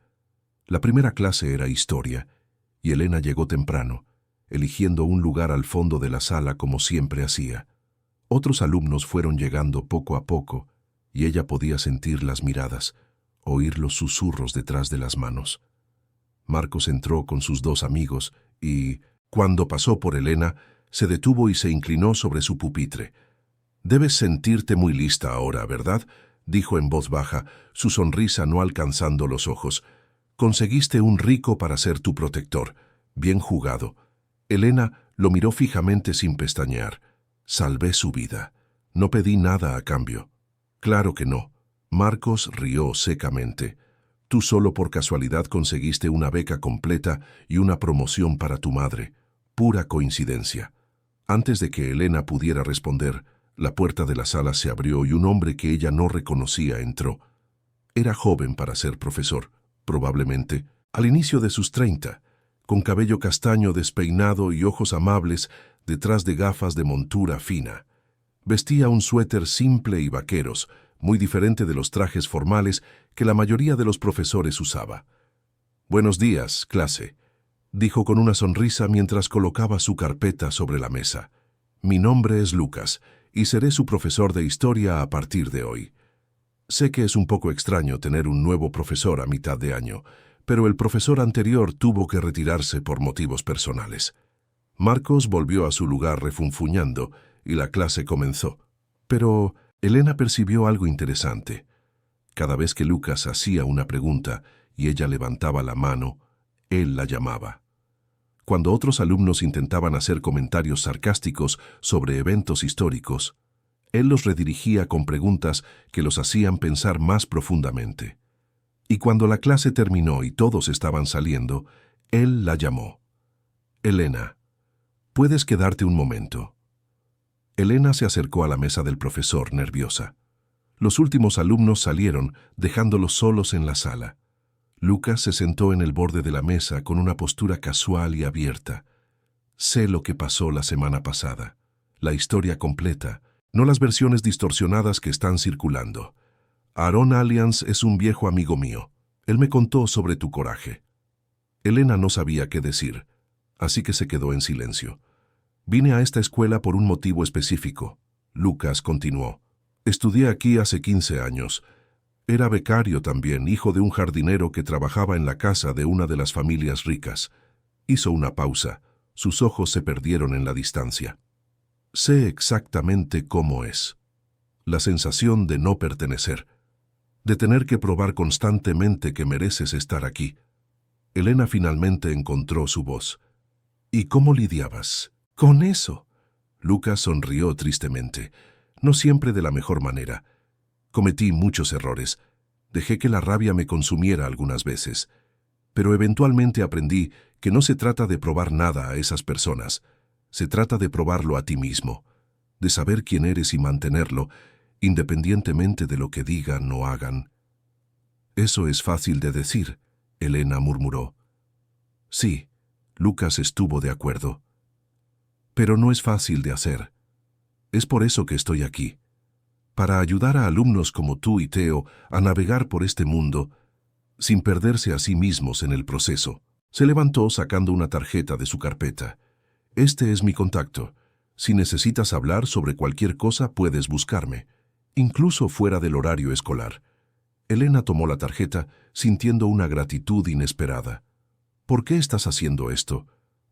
La primera clase era historia, y Elena llegó temprano, eligiendo un lugar al fondo de la sala como siempre hacía. Otros alumnos fueron llegando poco a poco, y ella podía sentir las miradas, oír los susurros detrás de las manos. Marcos entró con sus dos amigos y, cuando pasó por Elena, se detuvo y se inclinó sobre su pupitre. «Debes sentirte muy lista ahora, ¿verdad?», dijo en voz baja, su sonrisa no alcanzando los ojos. «Conseguiste un rico para ser tu protector. Bien jugado». Elena lo miró fijamente sin pestañear. «Salvé su vida. No pedí nada a cambio». «Claro que no». Marcos rió secamente. «Tú solo por casualidad conseguiste una beca completa y una promoción para tu madre. Pura coincidencia». Antes de que Elena pudiera responder, la puerta de la sala se abrió y un hombre que ella no reconocía entró. Era joven para ser profesor, probablemente al inicio de sus 30, con cabello castaño despeinado y ojos amables detrás de gafas de montura fina. Vestía un suéter simple y vaqueros, muy diferente de los trajes formales que la mayoría de los profesores usaba. «Buenos días, clase», dijo con una sonrisa mientras colocaba su carpeta sobre la mesa. «Mi nombre es Lucas y seré su profesor de historia a partir de hoy. Sé que es un poco extraño tener un nuevo profesor a mitad de año, pero el profesor anterior tuvo que retirarse por motivos personales». Marcos volvió a su lugar refunfuñando y la clase comenzó. Pero Elena percibió algo interesante. Cada vez que Lucas hacía una pregunta y ella levantaba la mano, él la llamaba. Cuando otros alumnos intentaban hacer comentarios sarcásticos sobre eventos históricos, él los redirigía con preguntas que los hacían pensar más profundamente. Y cuando la clase terminó y todos estaban saliendo, él la llamó. «Elena, ¿puedes quedarte un momento?». Elena se acercó a la mesa del profesor, nerviosa. Los últimos alumnos salieron, dejándolos solos en la sala. Lucas se sentó en el borde de la mesa con una postura casual y abierta. «Sé lo que pasó la semana pasada. La historia completa, no las versiones distorsionadas que están circulando. Aaron Alliance es un viejo amigo mío. Él me contó sobre tu coraje». Elena no sabía qué decir, así que se quedó en silencio. «Vine a esta escuela por un motivo específico», Lucas continuó. «Estudié aquí hace 15 años. Era becario también, hijo de un jardinero que trabajaba en la casa de una de las familias ricas». Hizo una pausa. Sus ojos se perdieron en la distancia. «Sé exactamente cómo es. La sensación de no pertenecer, de tener que probar constantemente que mereces estar aquí». Elena finalmente encontró su voz. «¿Y cómo lidiabas con eso?». Lucas sonrió tristemente. «No siempre de la mejor manera. Cometí muchos errores. Dejé que la rabia me consumiera algunas veces. Pero eventualmente aprendí que no se trata de probar nada a esas personas. Se trata de probarlo a ti mismo, de saber quién eres y mantenerlo, independientemente de lo que digan o hagan». «Eso es fácil de decir», Elena murmuró. «Sí», Lucas estuvo de acuerdo. «Pero no es fácil de hacer. Es por eso que estoy aquí. Para ayudar a alumnos como tú y Theo a navegar por este mundo sin perderse a sí mismos en el proceso». Se levantó sacando una tarjeta de su carpeta. «Este es mi contacto. Si necesitas hablar sobre cualquier cosa, puedes buscarme, incluso fuera del horario escolar». Elena tomó la tarjeta, sintiendo una gratitud inesperada. «¿Por qué estás haciendo esto?».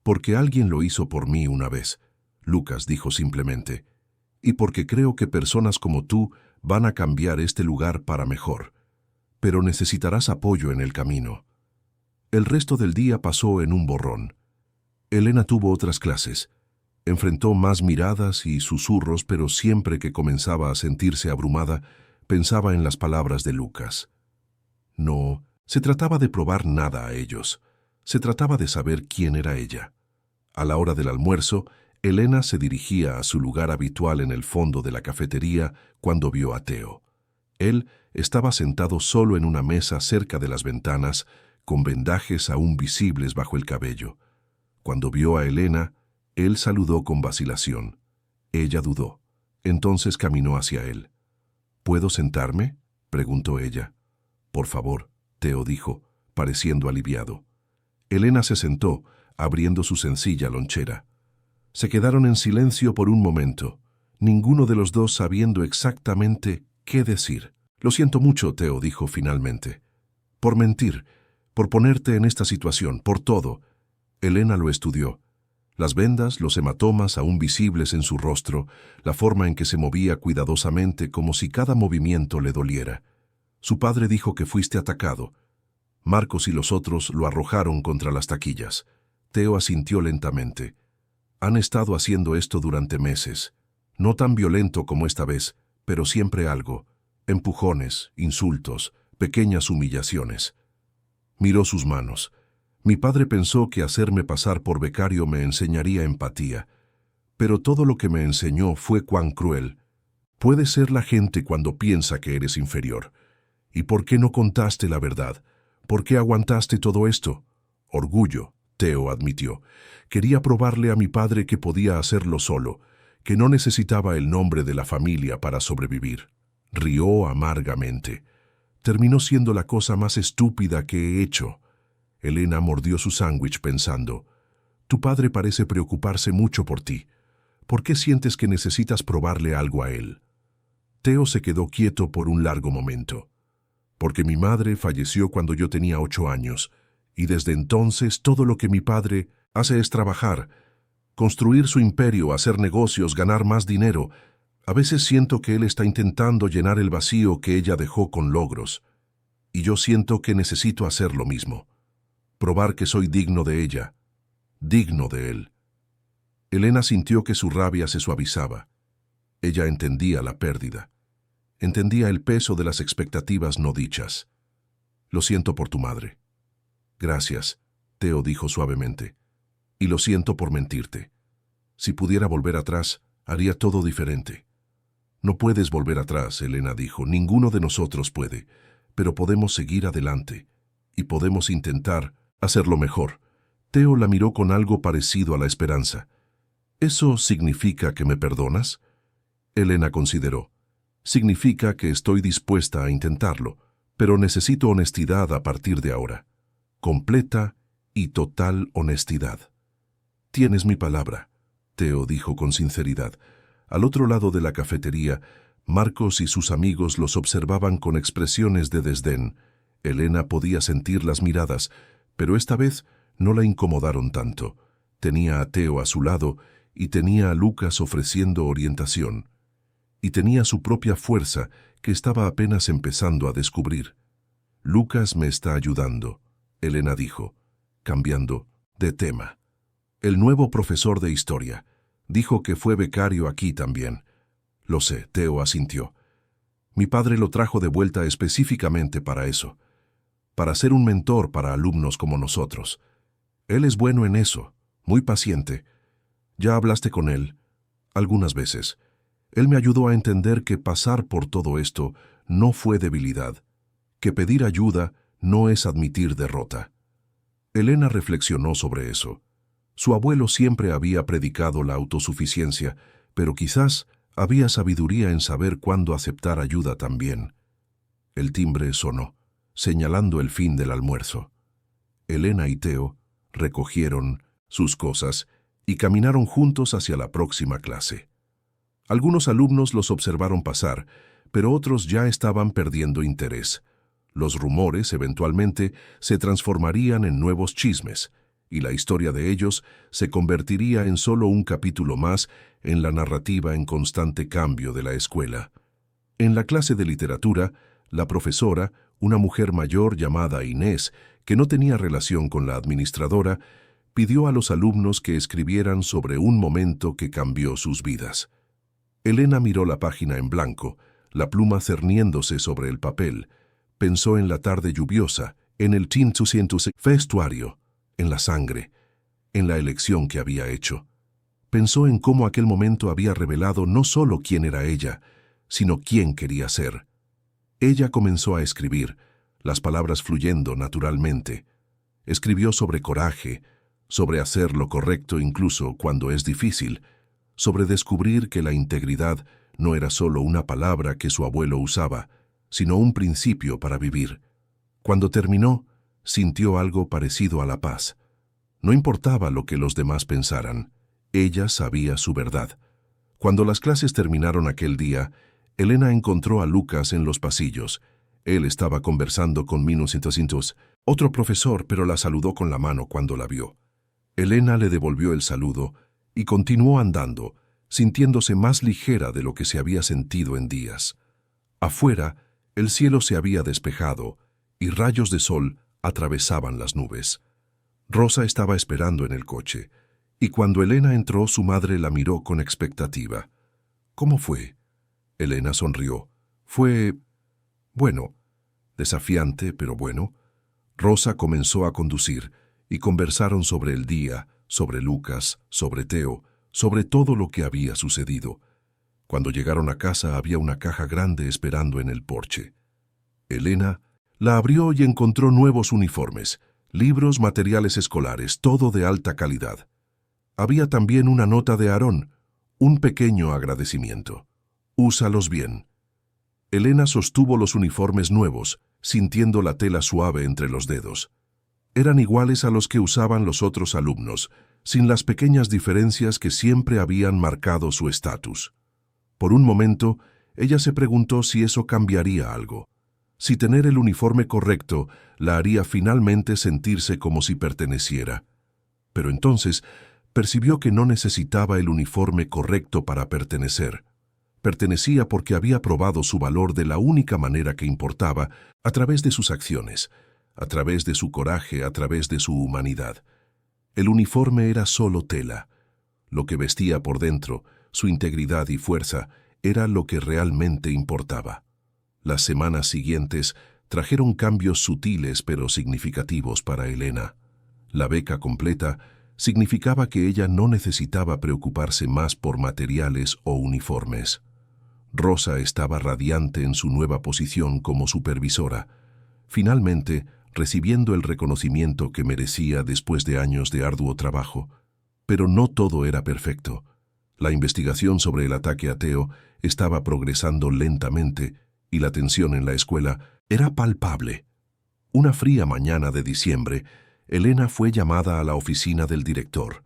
«Porque alguien lo hizo por mí una vez», Lucas dijo simplemente. «Y porque creo que personas como tú van a cambiar este lugar para mejor. Pero necesitarás apoyo en el camino». El resto del día pasó en un borrón. Elena tuvo otras clases. Enfrentó más miradas y susurros, pero siempre que comenzaba a sentirse abrumada, pensaba en las palabras de Lucas. No se trataba de probar nada a ellos. Se trataba de saber quién era ella. A la hora del almuerzo, Elena se dirigía a su lugar habitual en el fondo de la cafetería cuando vio a Theo. Él estaba sentado solo en una mesa cerca de las ventanas, con vendajes aún visibles bajo el cabello. Cuando vio a Elena, él saludó con vacilación. Ella dudó. Entonces caminó hacia él. «¿Puedo sentarme?», preguntó ella. «Por favor», Theo dijo, pareciendo aliviado. Elena se sentó, abriendo su sencilla lonchera. Se quedaron en silencio por un momento, ninguno de los dos sabiendo exactamente ¿Qué decir? Lo siento mucho, Teo dijo finalmente. Por mentir, por ponerte en esta situación, por todo. Elena lo estudió. Las vendas, los hematomas aún visibles en su rostro, la forma en que se movía cuidadosamente como si cada movimiento le doliera. Su padre dijo que fuiste atacado. Marcos y los otros lo arrojaron contra las taquillas. Teo asintió lentamente. Han estado haciendo esto durante meses. No tan violento como esta vez, pero siempre algo. Empujones, insultos, pequeñas humillaciones. Miró sus manos. Mi padre pensó que hacerme pasar por becario me enseñaría empatía, pero todo lo que me enseñó fue cuán cruel puede ser la gente cuando piensa que eres inferior. ¿Y por qué no contaste la verdad? ¿Por qué aguantaste todo esto? Orgullo, Teo admitió. Quería probarle a mi padre que podía hacerlo solo, que no necesitaba el nombre de la familia para sobrevivir. Rió amargamente. Terminó siendo la cosa más estúpida que he hecho. Elena mordió su sándwich pensando, tu padre parece preocuparse mucho por ti. ¿Por qué sientes que necesitas probarle algo a él? Teo se quedó quieto por un largo momento. Porque mi madre falleció cuando yo tenía 8 años, y desde entonces todo lo que mi padre hace es trabajar, construir su imperio, hacer negocios, ganar más dinero. A veces siento que él está intentando llenar el vacío que ella dejó con logros, y yo siento que necesito hacer lo mismo. Probar que soy digno de ella, digno de él. Elena sintió que su rabia se suavizaba. Ella entendía la pérdida. Entendía el peso de las expectativas no dichas. Lo siento por tu madre. Gracias, Teo dijo suavemente. Y lo siento por mentirte. Si pudiera volver atrás, haría todo diferente. No puedes volver atrás, Elena dijo. Ninguno de nosotros puede, pero podemos seguir adelante. Y podemos intentar hacerlo mejor. Teo la miró con algo parecido a la esperanza. ¿Eso significa que me perdonas? Elena consideró. Significa que estoy dispuesta a intentarlo, pero necesito honestidad a partir de ahora. Completa y total honestidad. Tienes mi palabra, Teo dijo con sinceridad. Al otro lado de la cafetería, Marcos y sus amigos los observaban con expresiones de desdén. Elena podía sentir las miradas, pero esta vez no la incomodaron tanto. Tenía a Teo a su lado y tenía a Lucas ofreciendo orientación. Y tenía su propia fuerza que estaba apenas empezando a descubrir. Lucas me está ayudando, Elena dijo, cambiando de tema. El nuevo profesor de historia dijo que fue becario aquí también. Lo sé, Teo asintió. Mi padre lo trajo de vuelta específicamente para eso, para ser un mentor para alumnos como nosotros. Él es bueno en eso, muy paciente. Ya hablaste con él, algunas veces. Él me ayudó a entender que pasar por todo esto no fue debilidad, que pedir ayuda no es admitir derrota. Elena reflexionó sobre eso. Su abuelo siempre había predicado la autosuficiencia, pero quizás había sabiduría en saber cuándo aceptar ayuda también. El timbre sonó, señalando el fin del almuerzo. Elena y Teo recogieron sus cosas y caminaron juntos hacia la próxima clase. Algunos alumnos los observaron pasar, pero otros ya estaban perdiendo interés. Los rumores, eventualmente, se transformarían en nuevos chismes, y la historia de ellos se convertiría en solo un capítulo más en la narrativa en constante cambio de la escuela. En la clase de literatura, la profesora, una mujer mayor llamada Inés, que no tenía relación con la administradora, pidió a los alumnos que escribieran sobre un momento que cambió sus vidas. Elena miró la página en blanco, la pluma cerniéndose sobre el papel. Pensó en la tarde lluviosa, en el vestuario, en la sangre, en la elección que había hecho. Pensó en cómo aquel momento había revelado no solo quién era ella, sino quién quería ser. Ella comenzó a escribir, las palabras fluyendo naturalmente. Escribió sobre coraje, sobre hacer lo correcto incluso cuando es difícil, sobre descubrir que la integridad no era solo una palabra que su abuelo usaba, sino un principio para vivir. Cuando terminó, sintió algo parecido a la paz. No importaba lo que los demás pensaran, ella sabía su verdad. Cuando las clases terminaron aquel día, Elena encontró a Lucas en los pasillos. Él estaba conversando con -100, otro profesor, pero la saludó con la mano cuando la vio. Elena le devolvió el saludo y continuó andando, sintiéndose más ligera de lo que se había sentido en días. Afuera, el cielo se había despejado y rayos de sol atravesaban las nubes. Rosa estaba esperando en el coche, y cuando Elena entró, su madre la miró con expectativa. ¿Cómo fue? Elena sonrió. Fue, bueno, desafiante, pero bueno. Rosa comenzó a conducir y conversaron sobre el día, sobre Lucas, sobre Teo, sobre todo lo que había sucedido. Cuando llegaron a casa había una caja grande esperando en el porche. Elena la abrió y encontró nuevos uniformes, libros, materiales escolares, todo de alta calidad. Había también una nota de Aarón, un pequeño agradecimiento. Úsalos bien. Elena sostuvo los uniformes nuevos, sintiendo la tela suave entre los dedos. Eran iguales a los que usaban los otros alumnos, sin las pequeñas diferencias que siempre habían marcado su estatus. Por un momento, ella se preguntó si eso cambiaría algo, si tener el uniforme correcto la haría finalmente sentirse como si perteneciera. Pero entonces percibió que no necesitaba el uniforme correcto para pertenecer. Pertenecía porque había probado su valor de la única manera que importaba, a través de sus acciones, a través de su coraje, a través de su humanidad. El uniforme era solo tela. Lo que vestía por dentro, su integridad y fuerza, era lo que realmente importaba. Las semanas siguientes trajeron cambios sutiles pero significativos para Elena. La beca completa significaba que ella no necesitaba preocuparse más por materiales o uniformes. Rosa estaba radiante en su nueva posición como supervisora, finalmente recibiendo el reconocimiento que merecía después de años de arduo trabajo. Pero no todo era perfecto. La investigación sobre el ataque a Teo estaba progresando lentamente y la tensión en la escuela era palpable. Una fría mañana de diciembre, Elena fue llamada a la oficina del director.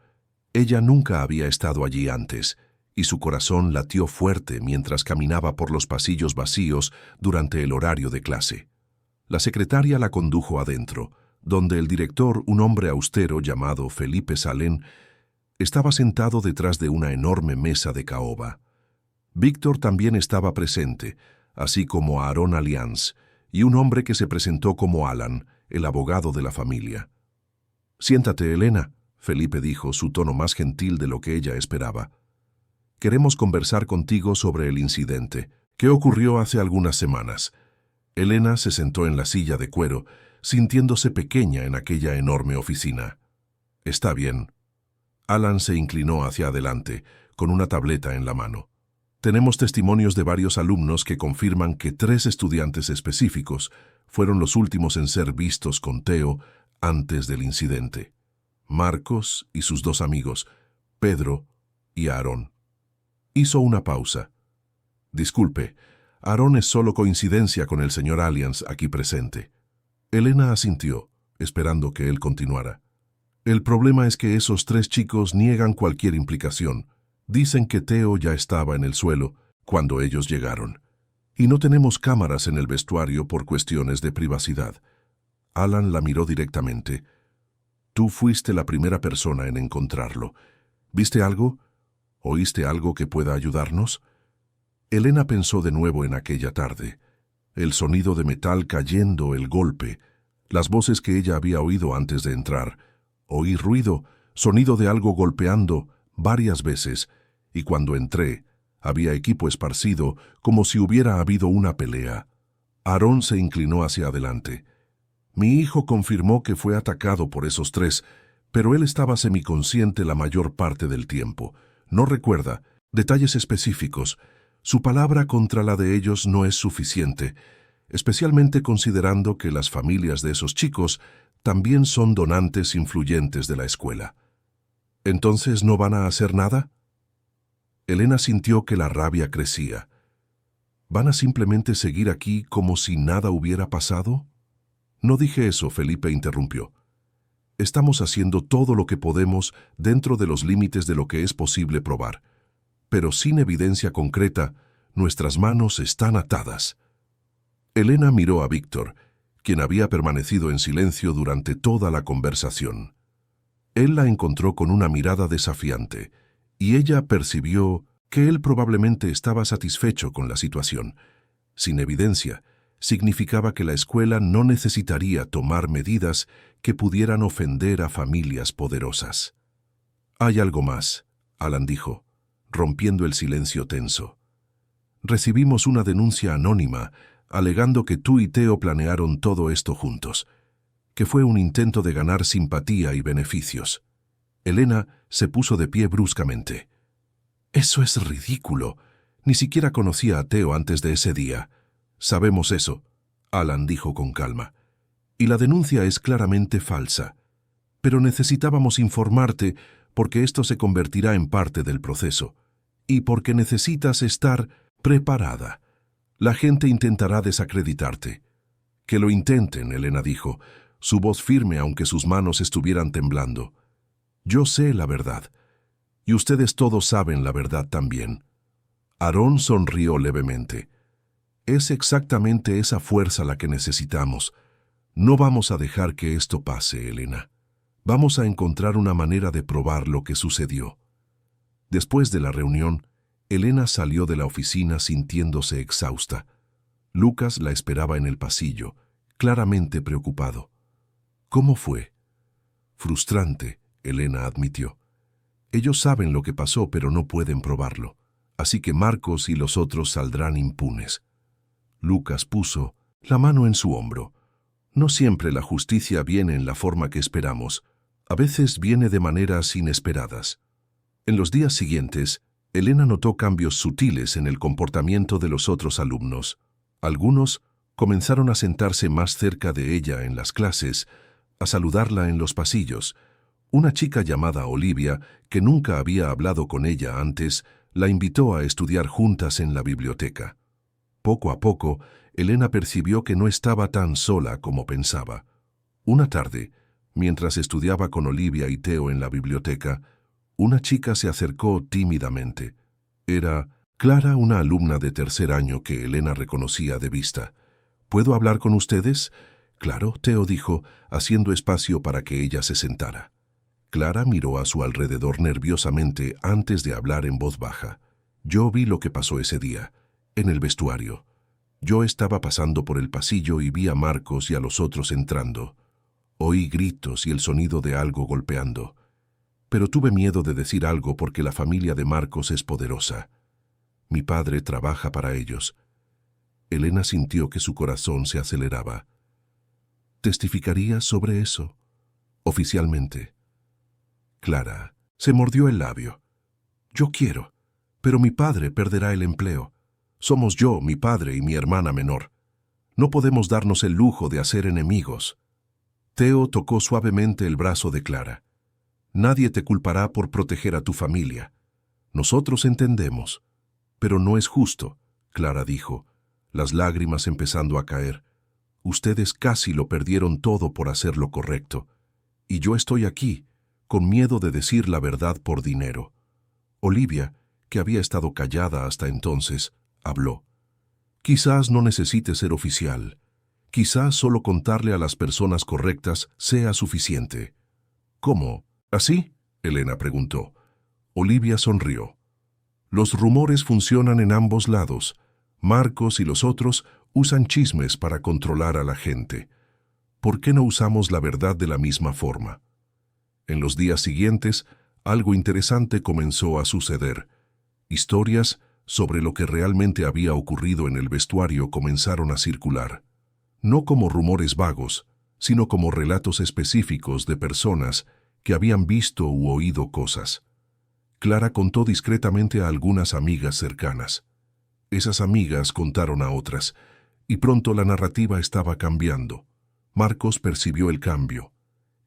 Ella nunca había estado allí antes, y su corazón latió fuerte mientras caminaba por los pasillos vacíos durante el horario de clase. La secretaria la condujo adentro, donde el director, un hombre austero llamado Felipe Salén, estaba sentado detrás de una enorme mesa de caoba. Víctor también estaba presente, así como Aarón Allianz, y un hombre que se presentó como Alan, el abogado de la familia. «Siéntate, Elena», Felipe dijo, su tono más gentil de lo que ella esperaba. «Queremos conversar contigo sobre el incidente, que ocurrió hace algunas semanas». Elena se sentó en la silla de cuero, sintiéndose pequeña en aquella enorme oficina. «Está bien». Alan se inclinó hacia adelante, con una tableta en la mano. «Tenemos testimonios de varios alumnos que confirman que 3 estudiantes específicos fueron los últimos en ser vistos con Teo antes del incidente. Marcos y sus 2 amigos, Pedro y Aarón». Hizo una pausa. «Disculpe, Aarón es solo coincidencia con el señor Allianz aquí presente». Elena asintió, esperando que él continuara. «El problema es que esos 3 chicos niegan cualquier implicación. Dicen que Teo ya estaba en el suelo cuando ellos llegaron. Y no tenemos cámaras en el vestuario por cuestiones de privacidad». Alan la miró directamente. «Tú fuiste la primera persona en encontrarlo. ¿Viste algo? ¿Oíste algo que pueda ayudarnos?» Elena pensó de nuevo en aquella tarde. El sonido de metal cayendo, el golpe, las voces que ella había oído antes de entrar. Oí ruido, sonido de algo golpeando varias veces, y cuando entré, había equipo esparcido como si hubiera habido una pelea. Aarón se inclinó hacia adelante. «Mi hijo confirmó que fue atacado por esos 3, pero él estaba semiconsciente la mayor parte del tiempo. No recuerda detalles específicos. Su palabra contra la de ellos no es suficiente, especialmente considerando que las familias de esos chicos también son donantes influyentes de la escuela». «¿Entonces no van a hacer nada?» Elena sintió que la rabia crecía. ¿Van a simplemente seguir aquí como si nada hubiera pasado? «No dije eso», Felipe interrumpió. «Estamos haciendo todo lo que podemos dentro de los límites de lo que es posible probar. Pero sin evidencia concreta, Nuestras manos están atadas. Elena miró a Víctor, quien había permanecido en silencio durante toda la conversación. Él la encontró con una mirada desafiante, y ella percibió que él probablemente estaba satisfecho con la situación. Sin evidencia, significaba que la escuela no necesitaría tomar medidas que pudieran ofender a familias poderosas. «Hay algo más», Alan dijo, rompiendo el silencio tenso. «Recibimos una denuncia anónima alegando que tú y Theo planearon todo esto juntos, que fue un intento de ganar simpatía y beneficios». Elena se puso de pie bruscamente. «Eso es ridículo. Ni siquiera conocía a Theo antes de ese día». «Sabemos eso», Alan dijo con calma. «Y la denuncia es claramente falsa. Pero necesitábamos informarte porque esto se convertirá en parte del proceso. Y porque necesitas estar preparada. La gente intentará desacreditarte». «Que lo intenten», Elena dijo, su voz firme aunque sus manos estuvieran temblando. «Yo sé la verdad. Y ustedes todos saben la verdad también». Aarón sonrió levemente. «Es exactamente esa fuerza la que necesitamos. No vamos a dejar que esto pase, Elena. Vamos a encontrar una manera de probar lo que sucedió». Después de la reunión, Elena salió de la oficina sintiéndose exhausta. Lucas la esperaba en el pasillo, claramente preocupado. «¿Cómo fue?» «Frustrante», Elena admitió. «Ellos saben lo que pasó, pero no pueden probarlo. Así que Marcos y los otros saldrán impunes». Lucas puso la mano en su hombro. «No siempre la justicia viene en la forma que esperamos. A veces viene de maneras inesperadas». En los días siguientes, Elena notó cambios sutiles en el comportamiento de los otros alumnos. Algunos comenzaron a sentarse más cerca de ella en las clases, a saludarla en los pasillos. Una chica llamada Olivia, que nunca había hablado con ella antes, la invitó a estudiar juntas en la biblioteca. Poco a poco, Elena percibió que no estaba tan sola como pensaba. Una tarde, mientras estudiaba con Olivia y Theo en la biblioteca, una chica se acercó tímidamente. Era Clara, una alumna de tercer año que Elena reconocía de vista. «¿Puedo hablar con ustedes?» «Claro», Theo dijo, haciendo espacio para que ella se sentara. Clara miró a su alrededor nerviosamente antes de hablar en voz baja. «Yo vi lo que pasó ese día, en el vestuario. Yo estaba pasando por el pasillo y vi a Marcos y a los otros entrando. Oí gritos y el sonido de algo golpeando. Pero tuve miedo de decir algo porque la familia de Marcos es poderosa. Mi padre trabaja para ellos». Elena sintió que su corazón se aceleraba. «¿Testificarías sobre eso? Oficialmente?» Clara se mordió el labio. «Yo quiero, pero mi padre perderá el empleo. Somos yo, mi padre y mi hermana menor. No podemos darnos el lujo de hacer enemigos». Theo tocó suavemente el brazo de Clara. «Nadie te culpará por proteger a tu familia. Nosotros entendemos. Pero no es justo», Clara dijo, las lágrimas empezando a caer. «Ustedes casi lo perdieron todo por hacer lo correcto. Y yo estoy aquí, con miedo de decir la verdad por dinero». Olivia, que había estado callada hasta entonces, habló. «Quizás no necesite ser oficial. Quizás solo contarle a las personas correctas sea suficiente». «¿Cómo? ¿Así?», Elena preguntó. Olivia sonrió. «Los rumores funcionan en ambos lados. Marcos y los otros usan chismes para controlar a la gente. ¿Por qué no usamos la verdad de la misma forma?». En los días siguientes, algo interesante comenzó a suceder. Historias sobre lo que realmente había ocurrido en el vestuario comenzaron a circular. No como rumores vagos, sino como relatos específicos de personas que habían visto u oído cosas. Clara contó discretamente a algunas amigas cercanas. Esas amigas contaron a otras, y pronto la narrativa estaba cambiando. Marcos percibió el cambio.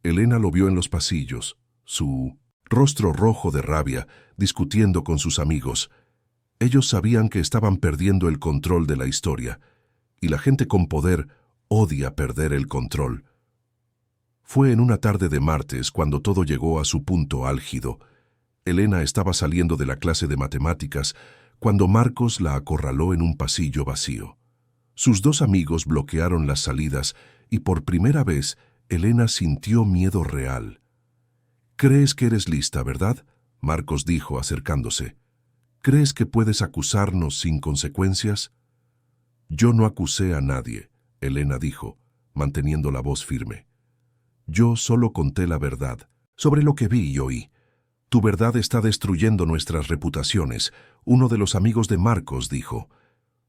Elena lo vio en los pasillos, su rostro rojo de rabia, discutiendo con sus amigos. Ellos sabían que estaban perdiendo el control de la historia, y la gente con poder odia perder el control. Fue en una tarde de martes cuando todo llegó a su punto álgido. Elena estaba saliendo de la clase de matemáticas cuando Marcos la acorraló en un pasillo vacío. Sus dos amigos bloquearon las salidas y por primera vez Elena sintió miedo real. «¿Crees que eres lista, verdad?», Marcos dijo acercándose. «¿Crees que puedes acusarnos sin consecuencias?». «Yo no acusé a nadie», Elena dijo, manteniendo la voz firme. «Yo solo conté la verdad, sobre lo que vi y oí. Tu verdad está destruyendo nuestras reputaciones», uno de los amigos de Marcos dijo.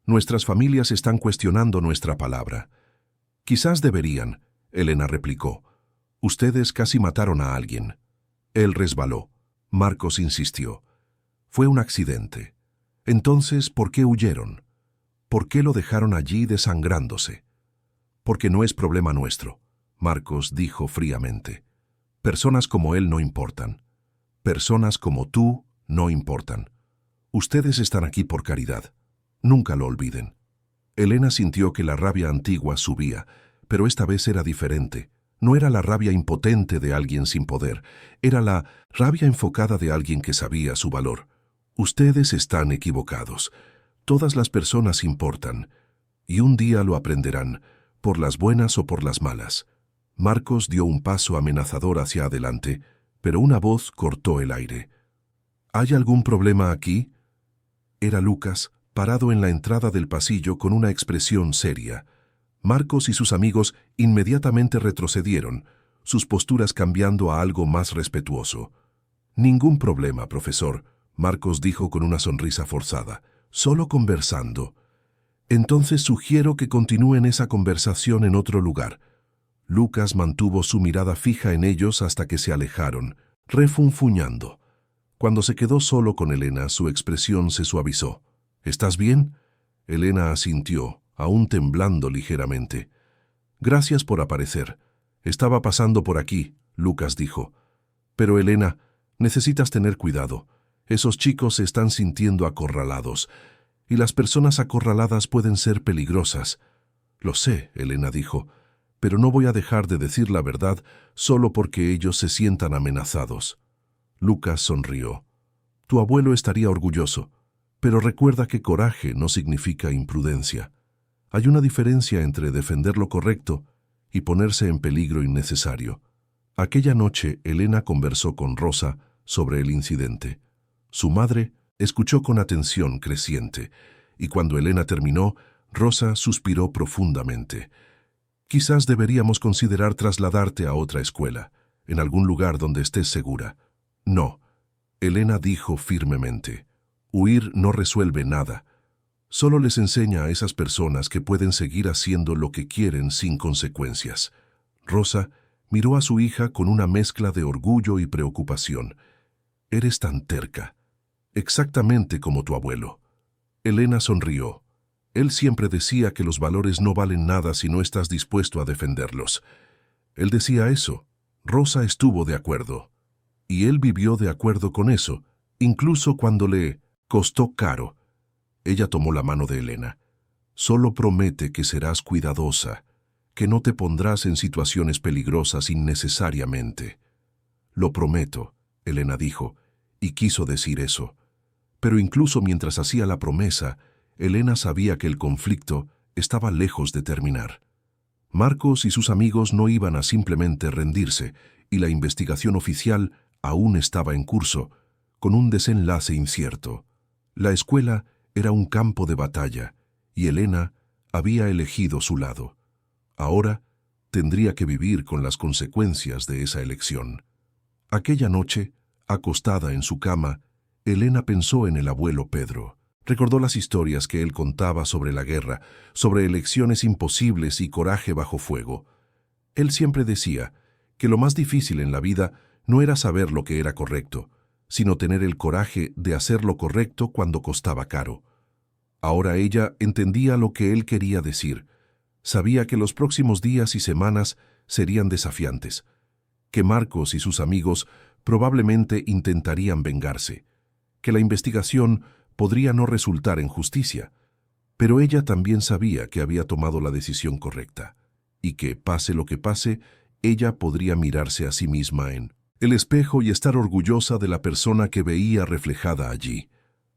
«Nuestras familias están cuestionando nuestra palabra». «Quizás deberían», Elena replicó. «Ustedes casi mataron a alguien». Él resbaló. Marcos insistió. «Fue un accidente». «Entonces, ¿por qué huyeron? ¿Por qué lo dejaron allí desangrándose?». «Porque no es problema nuestro», Marcos dijo fríamente. «Personas como él no importan. Personas como tú no importan. Ustedes están aquí por caridad. Nunca lo olviden». Elena sintió que la rabia antigua subía, pero esta vez era diferente. No era la rabia impotente de alguien sin poder, era la rabia enfocada de alguien que sabía su valor. «Ustedes están equivocados. Todas las personas importan, y un día lo aprenderán, por las buenas o por las malas». Marcos dio un paso amenazador hacia adelante, pero una voz cortó el aire. «¿Hay algún problema aquí?». Era Lucas, parado en la entrada del pasillo con una expresión seria. Marcos y sus amigos inmediatamente retrocedieron, sus posturas cambiando a algo más respetuoso. «Ningún problema, profesor», Marcos dijo con una sonrisa forzada. «Solo conversando». «Entonces sugiero que continúen esa conversación en otro lugar». Lucas mantuvo su mirada fija en ellos hasta que se alejaron, refunfuñando. Cuando se quedó solo con Elena, su expresión se suavizó. «¿Estás bien?». Elena asintió, aún temblando ligeramente. «Gracias por aparecer. Estaba pasando por aquí», Lucas dijo. «Pero Elena, necesitas tener cuidado. Esos chicos se están sintiendo acorralados, y las personas acorraladas pueden ser peligrosas». «Lo sé», Elena dijo, «pero no voy a dejar de decir la verdad solo porque ellos se sientan amenazados». Lucas sonrió. «Tu abuelo estaría orgulloso, pero recuerda que coraje no significa imprudencia. Hay una diferencia entre defender lo correcto y ponerse en peligro innecesario». Aquella noche, Elena conversó con Rosa sobre el incidente. Su madre escuchó con atención creciente, y cuando Elena terminó, Rosa suspiró profundamente. «Quizás deberíamos considerar trasladarte a otra escuela, en algún lugar donde estés segura». «No», Elena dijo firmemente. «Huir no resuelve nada. Solo les enseña a esas personas que pueden seguir haciendo lo que quieren sin consecuencias». Rosa miró a su hija con una mezcla de orgullo y preocupación. «Eres tan terca, exactamente como tu abuelo». Elena sonrió. Él siempre decía que los valores no valen nada si no estás dispuesto a defenderlos. Él decía eso. Rosa estuvo de acuerdo. Y él vivió de acuerdo con eso, incluso cuando le costó caro. Ella tomó la mano de Elena. «Solo promete que serás cuidadosa, que no te pondrás en situaciones peligrosas innecesariamente». «Lo prometo», Elena dijo, y quiso decir eso. Pero incluso mientras hacía la promesa, Elena sabía que el conflicto estaba lejos de terminar. Marcos y sus amigos no iban a simplemente rendirse, y la investigación oficial aún estaba en curso, con un desenlace incierto. La escuela era un campo de batalla, y Elena había elegido su lado. Ahora tendría que vivir con las consecuencias de esa elección. Aquella noche, acostada en su cama, Elena pensó en el abuelo Pedro. Recordó las historias que él contaba sobre la guerra, sobre elecciones imposibles y coraje bajo fuego. Él siempre decía que lo más difícil en la vida no era saber lo que era correcto, sino tener el coraje de hacer lo correcto cuando costaba caro. Ahora ella entendía lo que él quería decir. Sabía que los próximos días y semanas serían desafiantes, que Marcos y sus amigos probablemente intentarían vengarse, que la investigación podría no resultar en justicia, pero ella también sabía que había tomado la decisión correcta, y que, pase lo que pase, ella podría mirarse a sí misma en el espejo y estar orgullosa de la persona que veía reflejada allí.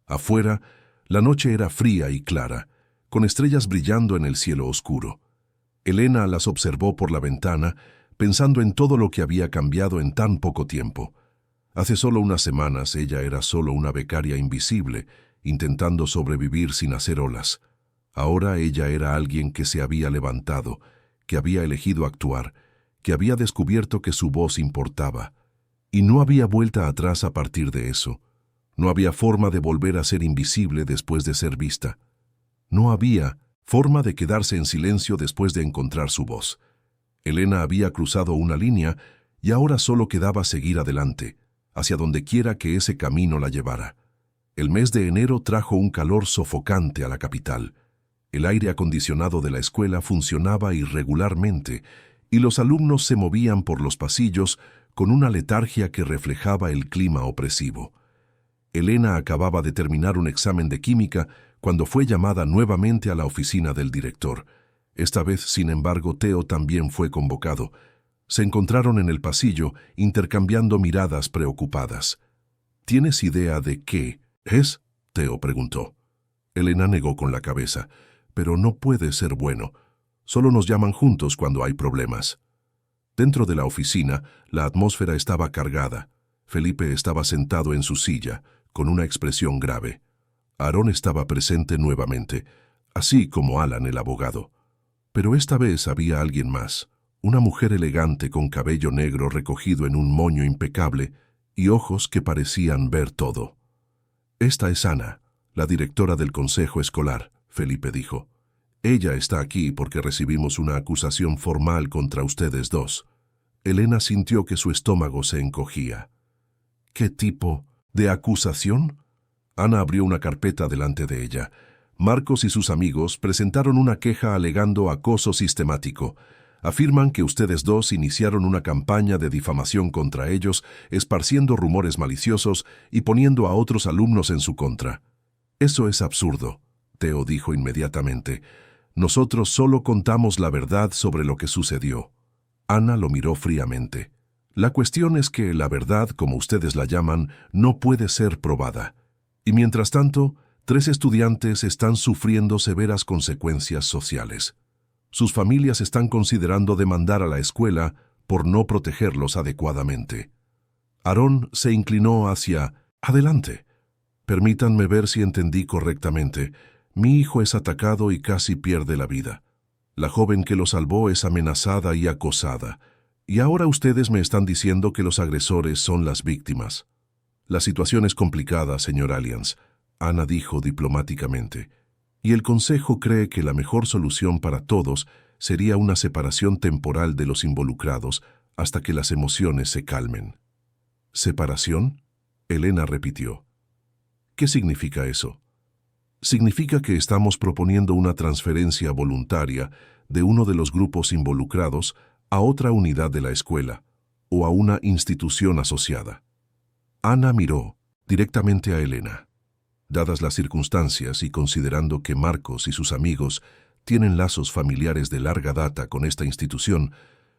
Afuera, La noche era fría y clara, con estrellas brillando en el cielo oscuro. Elena las observó por la ventana, pensando en todo lo que había cambiado en tan poco tiempo. Hace solo unas semanas ella era solo una becaria invisible, intentando sobrevivir sin hacer olas. Ahora ella era alguien que se había levantado, que había elegido actuar, que había descubierto que su voz importaba. Y no había vuelta atrás a partir de eso. No había forma de volver a ser invisible después de ser vista. No había forma de quedarse en silencio después de encontrar su voz. Elena había cruzado una línea y ahora solo quedaba seguir adelante, hacia donde quiera que ese camino la llevara. El mes de enero trajo un calor sofocante a la capital. El aire acondicionado de la escuela funcionaba irregularmente y los alumnos se movían por los pasillos con una letargia que reflejaba el clima opresivo. Elena acababa de terminar un examen de química cuando fue llamada nuevamente a la oficina del director. Esta vez, sin embargo, Theo también fue convocado. Se encontraron en el pasillo, intercambiando miradas preocupadas. ¿Tienes idea de qué es?, Theo preguntó. Elena negó con la cabeza. Pero no puede ser bueno. Solo nos llaman juntos cuando hay problemas. Dentro de la oficina, la atmósfera estaba cargada. Felipe estaba sentado en su silla, con una expresión grave. Aarón estaba presente nuevamente, así como Alan, el abogado. Pero esta vez había alguien más, una mujer elegante con cabello negro recogido en un moño impecable y ojos que parecían ver todo. Esta es Ana, la directora del consejo escolar, Felipe dijo. Ella está aquí porque recibimos una acusación formal contra ustedes dos. Elena sintió que su estómago se encogía. ¿Qué tipo de acusación? Ana abrió una carpeta delante de ella. Marcos y sus amigos presentaron una queja alegando acoso sistemático. Afirman que ustedes dos iniciaron una campaña de difamación contra ellos, esparciendo rumores maliciosos y poniendo a otros alumnos en su contra. Eso es absurdo, Theo dijo inmediatamente. Nosotros solo contamos la verdad sobre lo que sucedió. Ana lo miró fríamente. La cuestión es que la verdad, como ustedes la llaman, no puede ser probada. Y mientras tanto, 3 estudiantes están sufriendo severas consecuencias sociales. Sus familias están considerando demandar a la escuela por no protegerlos adecuadamente. Aarón se inclinó hacia adelante. Permítanme ver si entendí correctamente. Mi hijo es atacado y casi pierde la vida. La joven que lo salvó es amenazada y acosada. Y ahora ustedes me están diciendo que los agresores son las víctimas. La situación es complicada, señor Alliance, Ana dijo diplomáticamente. Y el Consejo cree que la mejor solución para todos sería una separación temporal de los involucrados hasta que las emociones se calmen. ¿Separación?, Elena repitió. ¿Qué significa eso? Significa que estamos proponiendo una transferencia voluntaria de uno de los grupos involucrados a otra unidad de la escuela o a una institución asociada. Ana miró directamente a Elena. Dadas las circunstancias y considerando que Marcos y sus amigos tienen lazos familiares de larga data con esta institución,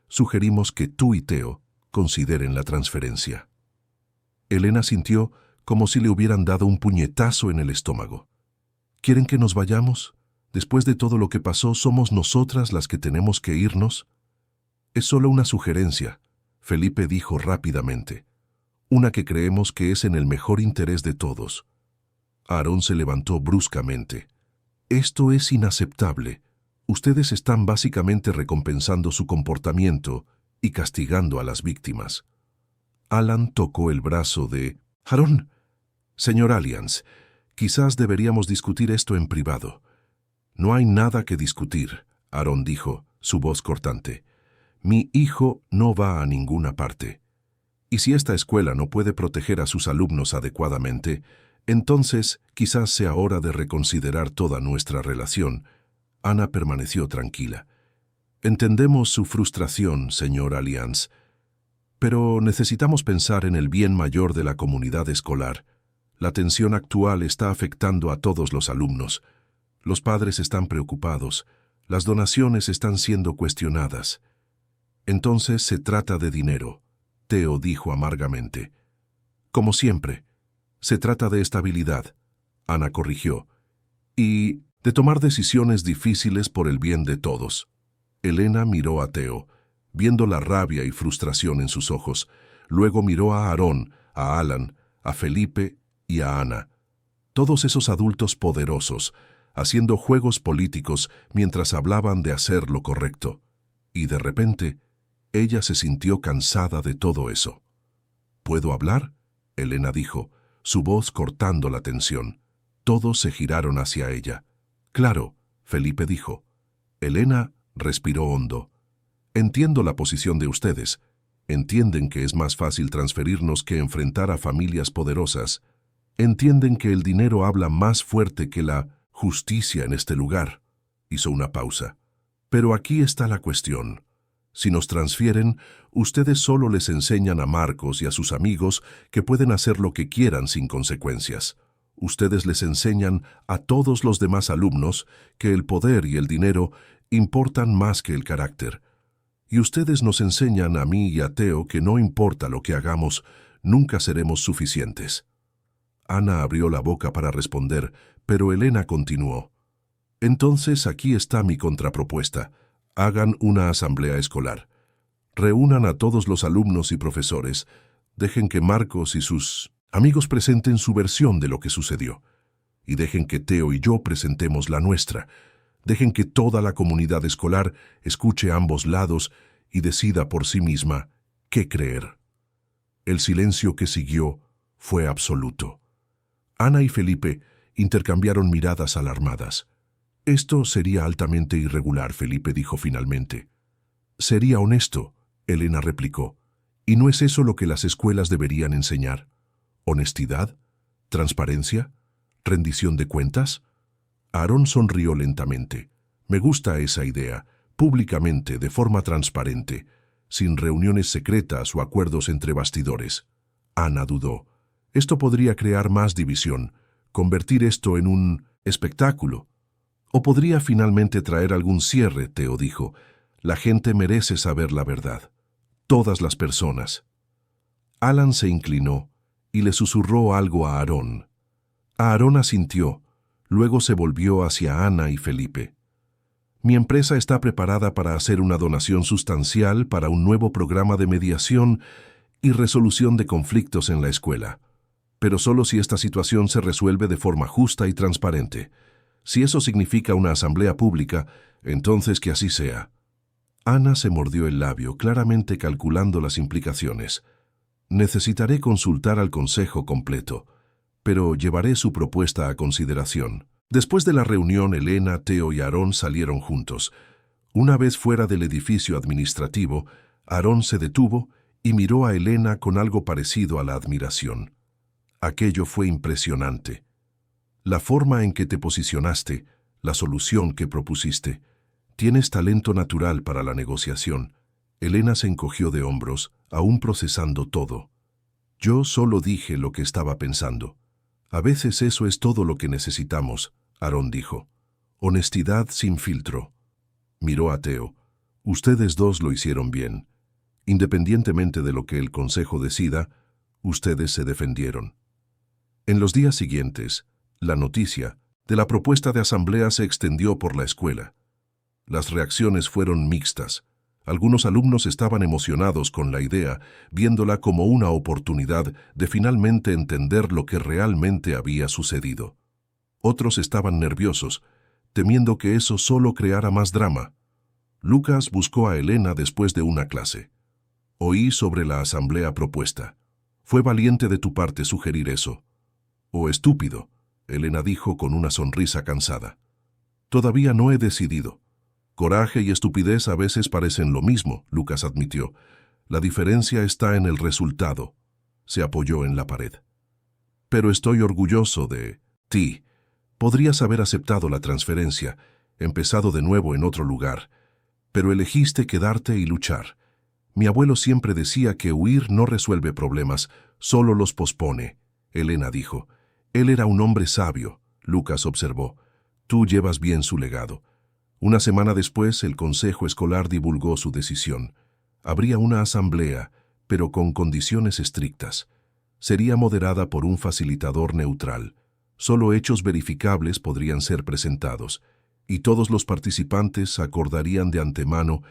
sugerimos que tú y Theo consideren la transferencia. Elena sintió como si le hubieran dado un puñetazo en el estómago. ¿Quieren que nos vayamos? Después de todo lo que pasó, ¿somos nosotras las que tenemos que irnos? Es solo una sugerencia, Felipe dijo rápidamente. Una que creemos que es en el mejor interés de todos. Aarón se levantó bruscamente. Esto es inaceptable. Ustedes están básicamente recompensando su comportamiento y castigando a las víctimas. Alan tocó el brazo de Aarón. Señor Alliance, quizás deberíamos discutir esto en privado. No hay nada que discutir, Aarón dijo, su voz cortante. Mi hijo no va a ninguna parte. Y si esta escuela no puede proteger a sus alumnos adecuadamente, entonces quizás sea hora de reconsiderar toda nuestra relación. Ana permaneció tranquila. Entendemos su frustración, señor Alliance, pero necesitamos pensar en el bien mayor de la comunidad escolar. La tensión actual está afectando a todos los alumnos. Los padres están preocupados. Las donaciones están siendo cuestionadas. Entonces se trata de dinero, Theo dijo amargamente. Como siempre, se trata de estabilidad, Ana corrigió, y de tomar decisiones difíciles por el bien de todos. Elena miró a Theo, viendo la rabia y frustración en sus ojos. Luego miró a Aarón, a Alan, a Felipe y a Ana. Todos esos adultos poderosos, haciendo juegos políticos mientras hablaban de hacer lo correcto. Y de repente, ella se sintió cansada de todo eso. ¿Puedo hablar?, Elena dijo, su voz cortando la tensión. Todos se giraron hacia ella. Claro, Felipe dijo. Elena respiró hondo. Entiendo la posición de ustedes. Entienden que es más fácil transferirnos que enfrentar a familias poderosas. Entienden que el dinero habla más fuerte que la justicia en este lugar. Hizo una pausa. Pero aquí está la cuestión. Si nos transfieren, ustedes solo les enseñan a Marcos y a sus amigos que pueden hacer lo que quieran sin consecuencias. Ustedes les enseñan a todos los demás alumnos que el poder y el dinero importan más que el carácter. Y ustedes nos enseñan a mí y a Theo que no importa lo que hagamos, nunca seremos suficientes. Ana abrió la boca para responder, pero Elena continuó. Entonces aquí está mi contrapropuesta. Hagan una asamblea escolar. Reúnan a todos los alumnos y profesores. Dejen que Marcos y sus amigos presenten su versión de lo que sucedió. Y dejen que Theo y yo presentemos la nuestra. Dejen que toda la comunidad escolar escuche ambos lados y decida por sí misma qué creer. El silencio que siguió fue absoluto. Ana y Felipe intercambiaron miradas alarmadas. Esto sería altamente irregular, Felipe dijo finalmente. Sería honesto, Elena replicó. ¿Y no es eso lo que las escuelas deberían enseñar? ¿Honestidad? ¿Transparencia? ¿Rendición de cuentas? Aarón sonrió lentamente. Me gusta esa idea, públicamente, de forma transparente, sin reuniones secretas o acuerdos entre bastidores. Ana dudó. Esto podría crear más división, convertir esto en un espectáculo. O podría finalmente traer algún cierre, Theo dijo. La gente merece saber la verdad. Todas las personas. Alan se inclinó y le susurró algo a Aarón. Aarón asintió, luego se volvió hacia Ana y Felipe. Mi empresa está preparada para hacer una donación sustancial para un nuevo programa de mediación y resolución de conflictos en la escuela. Pero solo si esta situación se resuelve de forma justa y transparente. Si eso significa una asamblea pública, entonces que así sea. Ana se mordió el labio, claramente calculando las implicaciones. Necesitaré consultar al consejo completo, pero llevaré su propuesta a consideración. Después de la reunión, Elena, Theo y Aarón salieron juntos. Una vez fuera del edificio administrativo, Aarón se detuvo y miró a Elena con algo parecido a la admiración. Aquello fue impresionante. La forma en que te posicionaste, la solución que propusiste. Tienes talento natural para la negociación. Elena se encogió de hombros, aún procesando todo. Yo solo dije lo que estaba pensando. A veces eso es todo lo que necesitamos, Aarón dijo. Honestidad sin filtro. Miró a Theo. Ustedes dos lo hicieron bien. Independientemente de lo que el consejo decida, ustedes se defendieron. En los días siguientes, la noticia de la propuesta de asamblea se extendió por la escuela. Las reacciones fueron mixtas. Algunos alumnos estaban emocionados con la idea, viéndola como una oportunidad de finalmente entender lo que realmente había sucedido. Otros estaban nerviosos, temiendo que eso solo creara más drama. Lucas buscó a Elena después de una clase. Oí sobre la asamblea propuesta. Fue valiente de tu parte sugerir eso. O estúpido, Elena dijo con una sonrisa cansada. Todavía no he decidido. Coraje y estupidez a veces parecen lo mismo, Lucas admitió. La diferencia está en el resultado. Se apoyó en la pared. Pero estoy orgulloso de ti. Podrías haber aceptado la transferencia, empezado de nuevo en otro lugar, pero elegiste quedarte y luchar. Mi abuelo siempre decía que huir no resuelve problemas, solo los pospone, Elena dijo. Él era un hombre sabio, Lucas observó. Tú llevas bien su legado. Una semana después, el consejo escolar divulgó su decisión. Habría una asamblea, pero con condiciones estrictas. Sería moderada por un facilitador neutral. Solo hechos verificables podrían ser presentados, y todos los participantes acordarían de antemano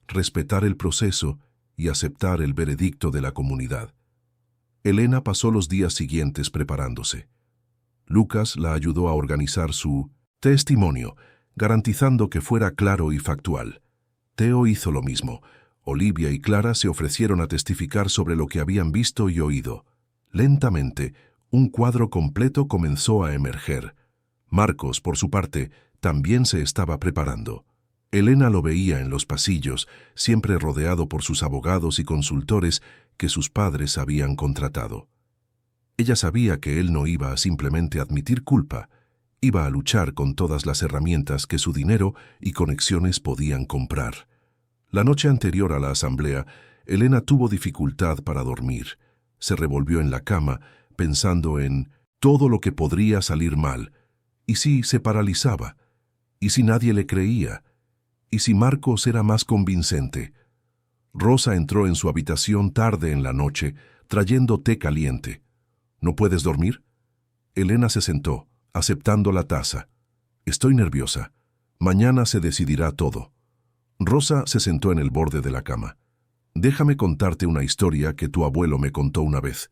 respetar el proceso y aceptar el veredicto de la comunidad. Elena pasó los días siguientes preparándose. Lucas la ayudó a organizar su testimonio, garantizando que fuera claro y factual. Theo hizo lo mismo. Olivia y Clara se ofrecieron a testificar sobre lo que habían visto y oído. Lentamente, un cuadro completo comenzó a emerger. Marcos, por su parte, también se estaba preparando. Elena lo veía en los pasillos, siempre rodeado por sus abogados y consultores que sus padres habían contratado. Ella sabía que él no iba a simplemente admitir culpa, iba a luchar con todas las herramientas que su dinero y conexiones podían comprar. La noche anterior a la asamblea, Elena tuvo dificultad para dormir. Se revolvió en la cama, pensando en todo lo que podría salir mal. ¿Y si se paralizaba? ¿Y si nadie le creía? ¿Y si Marcos era más convincente? Rosa entró en su habitación tarde en la noche, trayendo té caliente. ¿No puedes dormir? Elena se sentó, aceptando la taza. Estoy nerviosa. Mañana se decidirá todo. Rosa se sentó en el borde de la cama. Déjame contarte una historia que tu abuelo me contó una vez.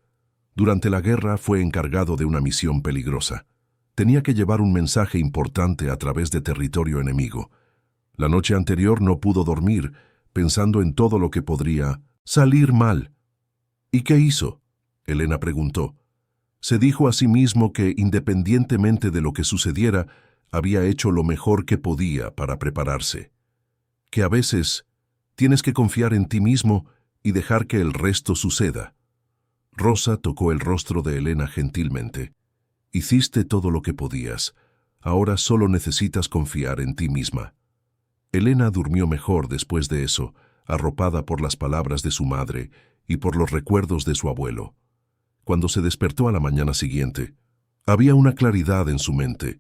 Durante la guerra fue encargado de una misión peligrosa. Tenía que llevar un mensaje importante a través de territorio enemigo. La noche anterior no pudo dormir, pensando en todo lo que podría salir mal. ¿Y qué hizo? Elena preguntó. Se dijo a sí mismo que, independientemente de lo que sucediera, había hecho lo mejor que podía para prepararse. Que a veces tienes que confiar en ti mismo y dejar que el resto suceda. Rosa tocó el rostro de Elena gentilmente. Hiciste todo lo que podías. Ahora solo necesitas confiar en ti misma. Elena durmió mejor después de eso, arropada por las palabras de su madre y por los recuerdos de su abuelo. Cuando se despertó a la mañana siguiente, había una claridad en su mente.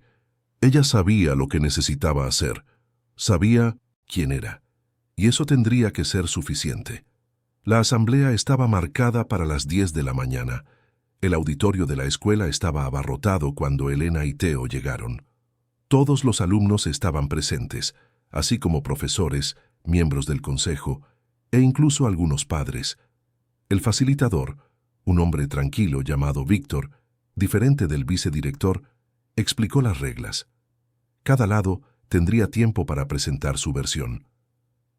Ella sabía lo que necesitaba hacer. Sabía quién era. Y eso tendría que ser suficiente. La asamblea estaba marcada para las 10 de la mañana. El auditorio de la escuela estaba abarrotado cuando Elena y Theo llegaron. Todos los alumnos estaban presentes, así como profesores, miembros del consejo e incluso algunos padres. El facilitador, un hombre tranquilo llamado Víctor, diferente del vicedirector, explicó las reglas. Cada lado tendría tiempo para presentar su versión.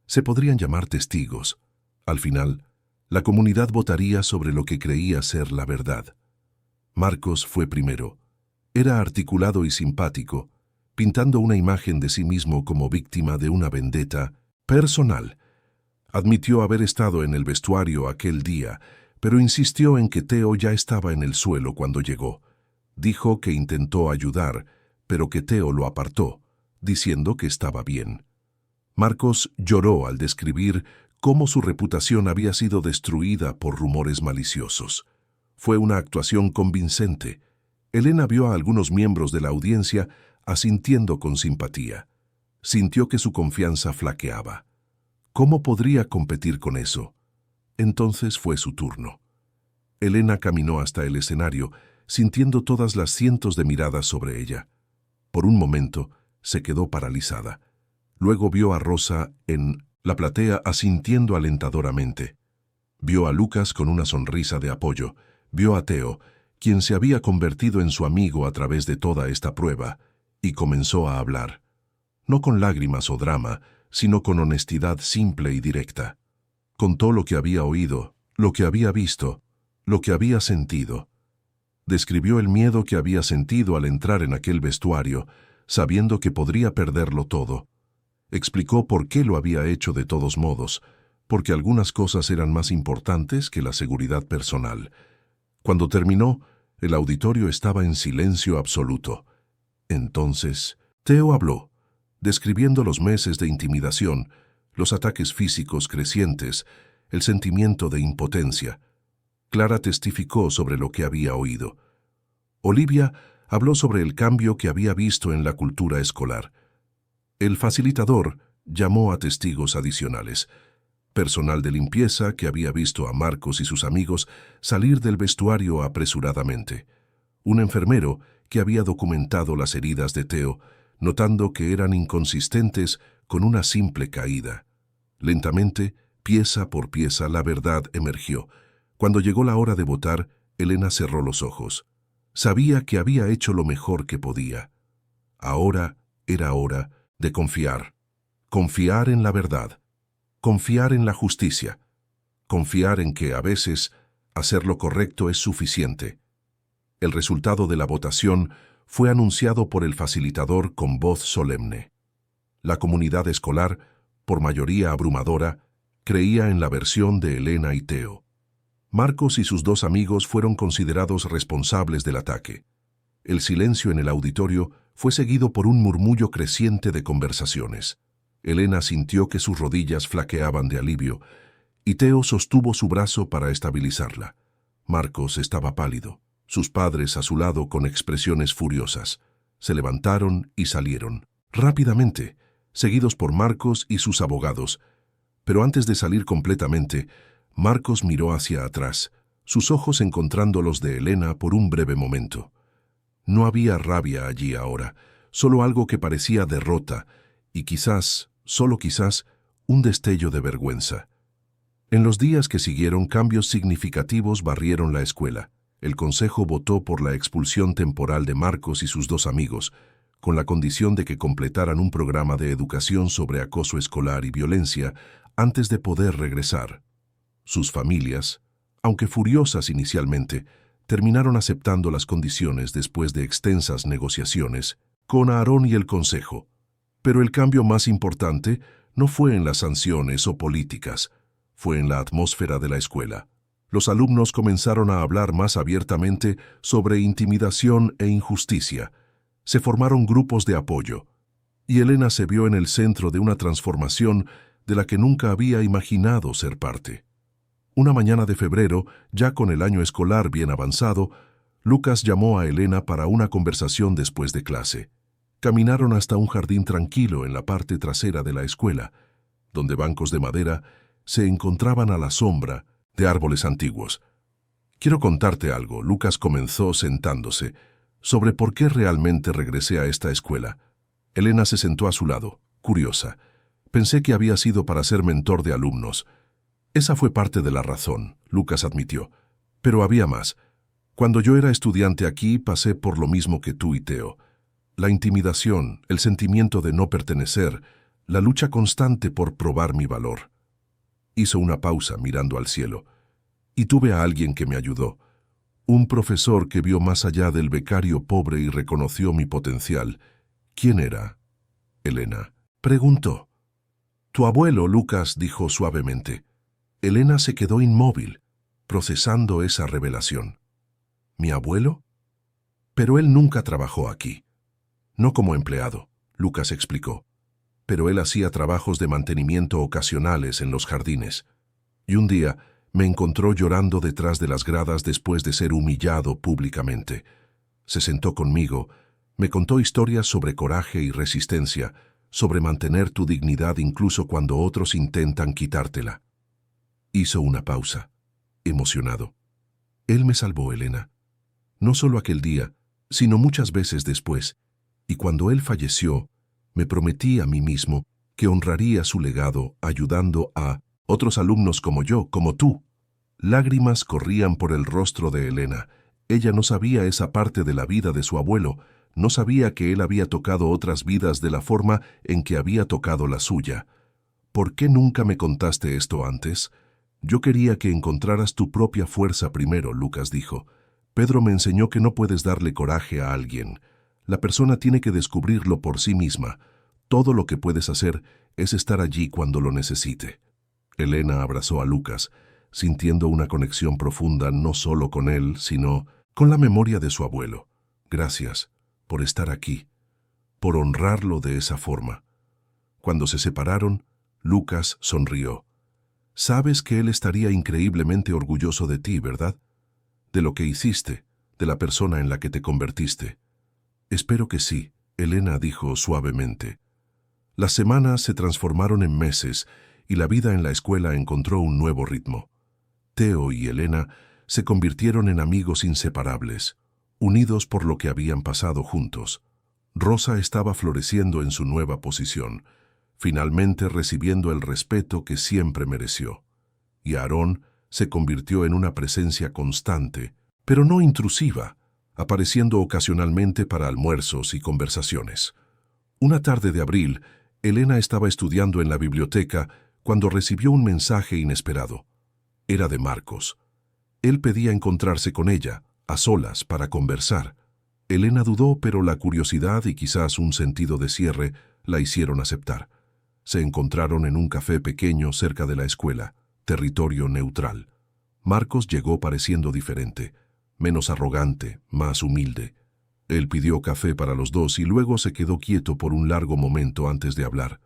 Se podrían llamar testigos. Al final, la comunidad votaría sobre lo que creía ser la verdad. Marcos fue primero. Era articulado y simpático, pintando una imagen de sí mismo como víctima de una vendetta personal. Admitió haber estado en el vestuario aquel día, pero insistió en que Theo ya estaba en el suelo cuando llegó. Dijo que intentó ayudar, pero que Theo lo apartó, diciendo que estaba bien. Marcos lloró al describir cómo su reputación había sido destruida por rumores maliciosos. Fue una actuación convincente. Elena vio a algunos miembros de la audiencia asintiendo con simpatía. Sintió que su confianza flaqueaba. ¿Cómo podría competir con eso? Entonces fue su turno. Elena caminó hasta el escenario, sintiendo todas las cientos de miradas sobre ella. Por un momento, se quedó paralizada. Luego vio a Rosa en la platea asintiendo alentadoramente. Vio a Lucas con una sonrisa de apoyo. Vio a Theo, quien se había convertido en su amigo a través de toda esta prueba, y comenzó a hablar. No con lágrimas o drama, sino con honestidad simple y directa. Contó lo que había oído, lo que había visto, lo que había sentido. Describió el miedo que había sentido al entrar en aquel vestuario, sabiendo que podría perderlo todo. Explicó por qué lo había hecho de todos modos, porque algunas cosas eran más importantes que la seguridad personal. Cuando terminó, el auditorio estaba en silencio absoluto. Entonces, Theo habló, describiendo los meses de intimidación, los ataques físicos crecientes, el sentimiento de impotencia. Clara testificó sobre lo que había oído. Olivia habló sobre el cambio que había visto en la cultura escolar. El facilitador llamó a testigos adicionales. Personal de limpieza que había visto a Marcos y sus amigos salir del vestuario apresuradamente. Un enfermero que había documentado las heridas de Theo, notando que eran inconsistentes con una simple caída. Lentamente, pieza por pieza, la verdad emergió. Cuando llegó la hora de votar, Elena cerró los ojos. Sabía que había hecho lo mejor que podía. Ahora era hora de confiar. Confiar en la verdad. Confiar en la justicia. Confiar en que, a veces, hacer lo correcto es suficiente. El resultado de la votación fue anunciado por el facilitador con voz solemne. La comunidad escolar, por mayoría abrumadora, creía en la versión de Elena y Theo. Marcos y sus dos amigos fueron considerados responsables del ataque. El silencio en el auditorio fue seguido por un murmullo creciente de conversaciones. Elena sintió que sus rodillas flaqueaban de alivio, y Theo sostuvo su brazo para estabilizarla. Marcos estaba pálido, sus padres a su lado con expresiones furiosas. Se levantaron y salieron, rápidamente, seguidos por Marcos y sus abogados. Pero antes de salir completamente, Marcos miró hacia atrás, sus ojos encontrando los de Elena por un breve momento. No había rabia allí ahora, solo algo que parecía derrota y quizás, solo quizás, un destello de vergüenza. En los días que siguieron, cambios significativos barrieron la escuela. El consejo votó por la expulsión temporal de Marcos y sus dos amigos, con la condición de que completaran un programa de educación sobre acoso escolar y violencia antes de poder regresar. Sus familias, aunque furiosas inicialmente, terminaron aceptando las condiciones después de extensas negociaciones con Aarón y el consejo. Pero el cambio más importante no fue en las sanciones o políticas, fue en la atmósfera de la escuela. Los alumnos comenzaron a hablar más abiertamente sobre intimidación e injusticia. Se formaron grupos de apoyo, y Elena se vio en el centro de una transformación de la que nunca había imaginado ser parte. Una mañana de febrero, ya con el año escolar bien avanzado, Lucas llamó a Elena para una conversación después de clase. Caminaron hasta un jardín tranquilo en la parte trasera de la escuela, donde bancos de madera se encontraban a la sombra de árboles antiguos. «Quiero contarte algo», Lucas comenzó sentándose, «sobre por qué realmente regresé a esta escuela». Elena se sentó a su lado, curiosa. «Pensé que había sido para ser mentor de alumnos». «Esa fue parte de la razón», Lucas admitió. «Pero había más. Cuando yo era estudiante aquí, pasé por lo mismo que tú y Theo. La intimidación, el sentimiento de no pertenecer, la lucha constante por probar mi valor». Hizo una pausa mirando al cielo. «Y tuve a alguien que me ayudó. Un profesor que vio más allá del becario pobre y reconoció mi potencial». «¿Quién era?» Elena preguntó. «Tu abuelo», Lucas dijo suavemente. Elena se quedó inmóvil, procesando esa revelación. ¿Mi abuelo? Pero él nunca trabajó aquí. No como empleado, Lucas explicó. Pero él hacía trabajos de mantenimiento ocasionales en los jardines. Y un día me encontró llorando detrás de las gradas después de ser humillado públicamente. Se sentó conmigo, me contó historias sobre coraje y resistencia, sobre mantener tu dignidad incluso cuando otros intentan quitártela. Hizo una pausa, emocionado. Él me salvó, Elena. No solo aquel día, sino muchas veces después. Y cuando él falleció, me prometí a mí mismo que honraría su legado ayudando a otros alumnos como yo, como tú. Lágrimas corrían por el rostro de Elena. Ella no sabía esa parte de la vida de su abuelo, no sabía que él había tocado otras vidas de la forma en que había tocado la suya. ¿Por qué nunca me contaste esto antes? Yo quería que encontraras tu propia fuerza primero, Lucas dijo. Pedro me enseñó que no puedes darle coraje a alguien. La persona tiene que descubrirlo por sí misma. Todo lo que puedes hacer es estar allí cuando lo necesite. Elena abrazó a Lucas, sintiendo una conexión profunda no solo con él, sino con la memoria de su abuelo. Gracias por estar aquí, por honrarlo de esa forma. Cuando se separaron, Lucas sonrió. Sabes que él estaría increíblemente orgulloso de ti, ¿verdad? De lo que hiciste, de la persona en la que te convertiste. Espero que sí, Elena dijo suavemente. Las semanas se transformaron en meses y la vida en la escuela encontró un nuevo ritmo. Theo y Elena se convirtieron en amigos inseparables. unidos por lo que habían pasado juntos. Rosa estaba floreciendo en su nueva posición, finalmente recibiendo el respeto que siempre mereció. Y Aarón se convirtió en una presencia constante, pero no intrusiva, apareciendo ocasionalmente para almuerzos y conversaciones. Una tarde de abril, Elena estaba estudiando en la biblioteca cuando recibió un mensaje inesperado. Era de Marcos. Él pedía encontrarse con ella, a solas, para conversar. Elena dudó, pero la curiosidad y quizás un sentido de cierre la hicieron aceptar. Se encontraron en un café pequeño cerca de la escuela, territorio neutral. Marcos llegó pareciendo diferente, menos arrogante, más humilde. Él pidió café para los dos y luego se quedó quieto por un largo momento antes de hablar.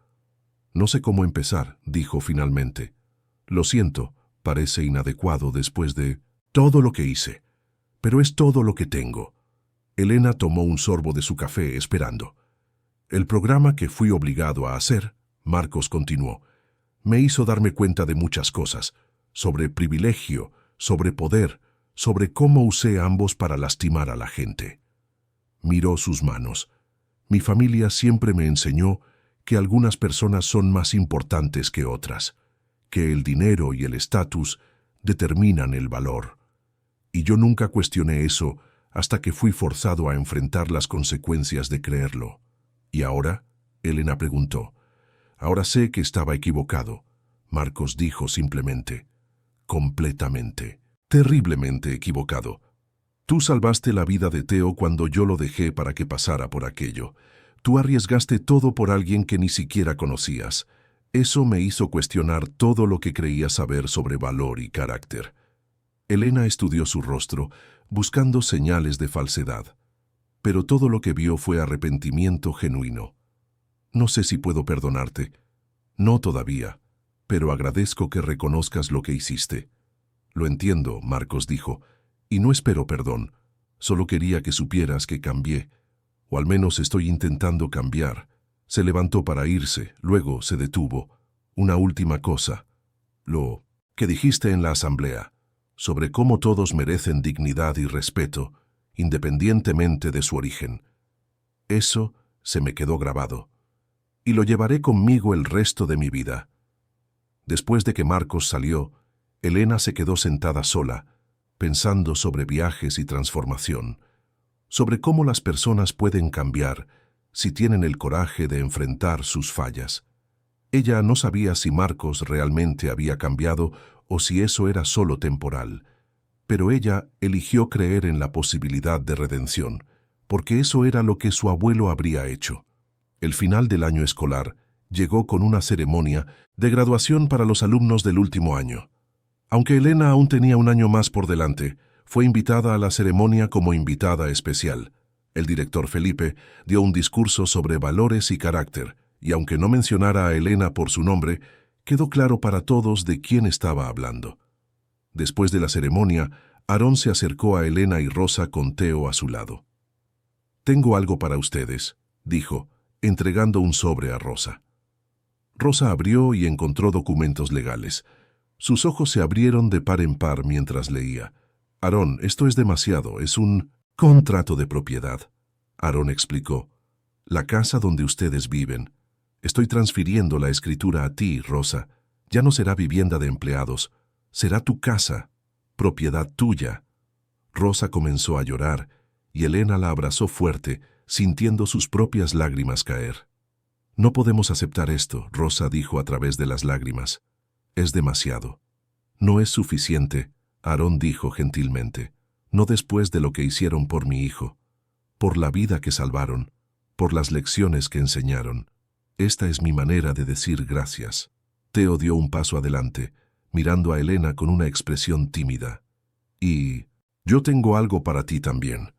«No sé cómo empezar», dijo finalmente. «Lo siento, parece inadecuado después de todo lo que hice, pero es todo lo que tengo». Elena tomó un sorbo de su café esperando. «El programa que fui obligado a hacer», Marcos continuó, «me hizo darme cuenta de muchas cosas, sobre privilegio, sobre poder, sobre cómo usé ambos para lastimar a la gente». Miró sus manos. «Mi familia siempre me enseñó que algunas personas son más importantes que otras, que el dinero y el estatus determinan el valor. Y yo nunca cuestioné eso hasta que fui forzado a enfrentar las consecuencias de creerlo». «¿Y ahora?», Elena preguntó. «Ahora sé que estaba equivocado», Marcos dijo simplemente. «Completamente, terriblemente equivocado. Tú salvaste la vida de Teo cuando yo lo dejé para que pasara por aquello. Tú arriesgaste todo por alguien que ni siquiera conocías. Eso me hizo cuestionar todo lo que creía saber sobre valor y carácter». Elena estudió su rostro, buscando señales de falsedad. Pero todo lo que vio fue arrepentimiento genuino. «No sé si puedo perdonarte. No todavía, pero agradezco que reconozcas lo que hiciste». «Lo entiendo», Marcos dijo, «y no espero perdón. Solo quería que supieras que cambié. O al menos estoy intentando cambiar». Se levantó para irse, luego se detuvo. «Una última cosa. Lo que dijiste en la asamblea, sobre cómo todos merecen dignidad y respeto, independientemente de su origen. Eso se me quedó grabado, y lo llevaré conmigo el resto de mi vida». Después de que Marcos salió, Elena se quedó sentada sola, pensando sobre viajes y transformación, sobre cómo las personas pueden cambiar si tienen el coraje de enfrentar sus fallas. Ella no sabía si Marcos realmente había cambiado o si eso era solo temporal, pero ella eligió creer en la posibilidad de redención, porque eso era lo que su abuelo habría hecho. El final del año escolar llegó con una ceremonia de graduación para los alumnos del último año. Aunque Elena aún tenía un año más por delante, fue invitada a la ceremonia como invitada especial. El director Felipe dio un discurso sobre valores y carácter, y aunque no mencionara a Elena por su nombre, quedó claro para todos de quién estaba hablando. Después de la ceremonia, Aarón se acercó a Elena y Rosa con Teo a su lado. «Tengo algo para ustedes», dijo, entregando un sobre a Rosa. Rosa abrió y encontró documentos legales. Sus ojos se abrieron de par en par mientras leía. «Aarón, esto es demasiado, es un contrato de propiedad», Aarón explicó. «La casa donde ustedes viven. Estoy transfiriendo la escritura a ti, Rosa. Ya no será vivienda de empleados, será tu casa, propiedad tuya». Rosa comenzó a llorar y Elena la abrazó fuerte, sintiendo sus propias lágrimas caer. «No podemos aceptar esto», Rosa dijo a través de las lágrimas. «Es demasiado». «No es suficiente», Aarón dijo gentilmente. «No después de lo que hicieron por mi hijo, por la vida que salvaron, por las lecciones que enseñaron. Esta es mi manera de decir gracias». Teo dio un paso adelante, mirando a Elena con una expresión tímida. «Y yo tengo algo para ti también».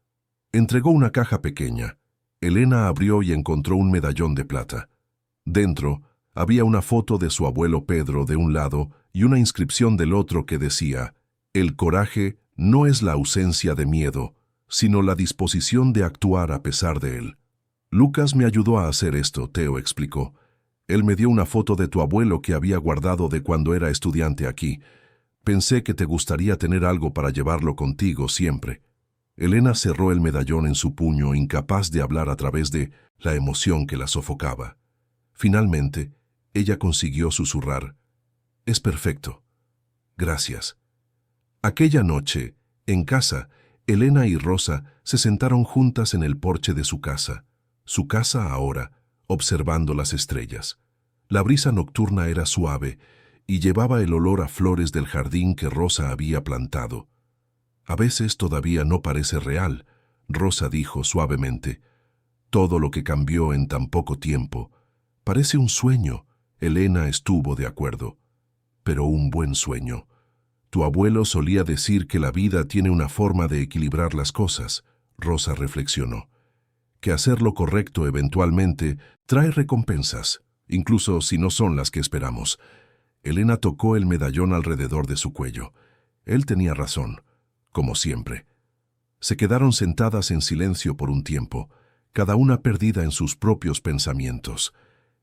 Entregó una caja pequeña. Elena abrió y encontró un medallón de plata. Dentro había una foto de su abuelo Pedro de un lado y una inscripción del otro que decía: «El coraje no es la ausencia de miedo, sino la disposición de actuar a pesar de él». «Lucas me ayudó a hacer esto», Teo explicó. «Él me dio una foto de tu abuelo que había guardado de cuando era estudiante aquí. Pensé que te gustaría tener algo para llevarlo contigo siempre». Elena cerró el medallón en su puño, incapaz de hablar a través de la emoción que la sofocaba. Finalmente, ella consiguió susurrar: «Es perfecto. Gracias». Aquella noche, en casa, Elena y Rosa se sentaron juntas en el porche de su casa ahora, observando las estrellas. La brisa nocturna era suave y llevaba el olor a flores del jardín que Rosa había plantado. «A veces todavía no parece real», Rosa dijo suavemente. «Todo lo que cambió en tan poco tiempo. Parece un sueño». Elena estuvo de acuerdo. «Pero un buen sueño. Tu abuelo solía decir que la vida tiene una forma de equilibrar las cosas», Rosa reflexionó. «Que hacer lo correcto eventualmente trae recompensas, incluso si no son las que esperamos». Elena tocó el medallón alrededor de su cuello. Él tenía razón, como siempre. Se quedaron sentadas en silencio por un tiempo, cada una perdida en sus propios pensamientos.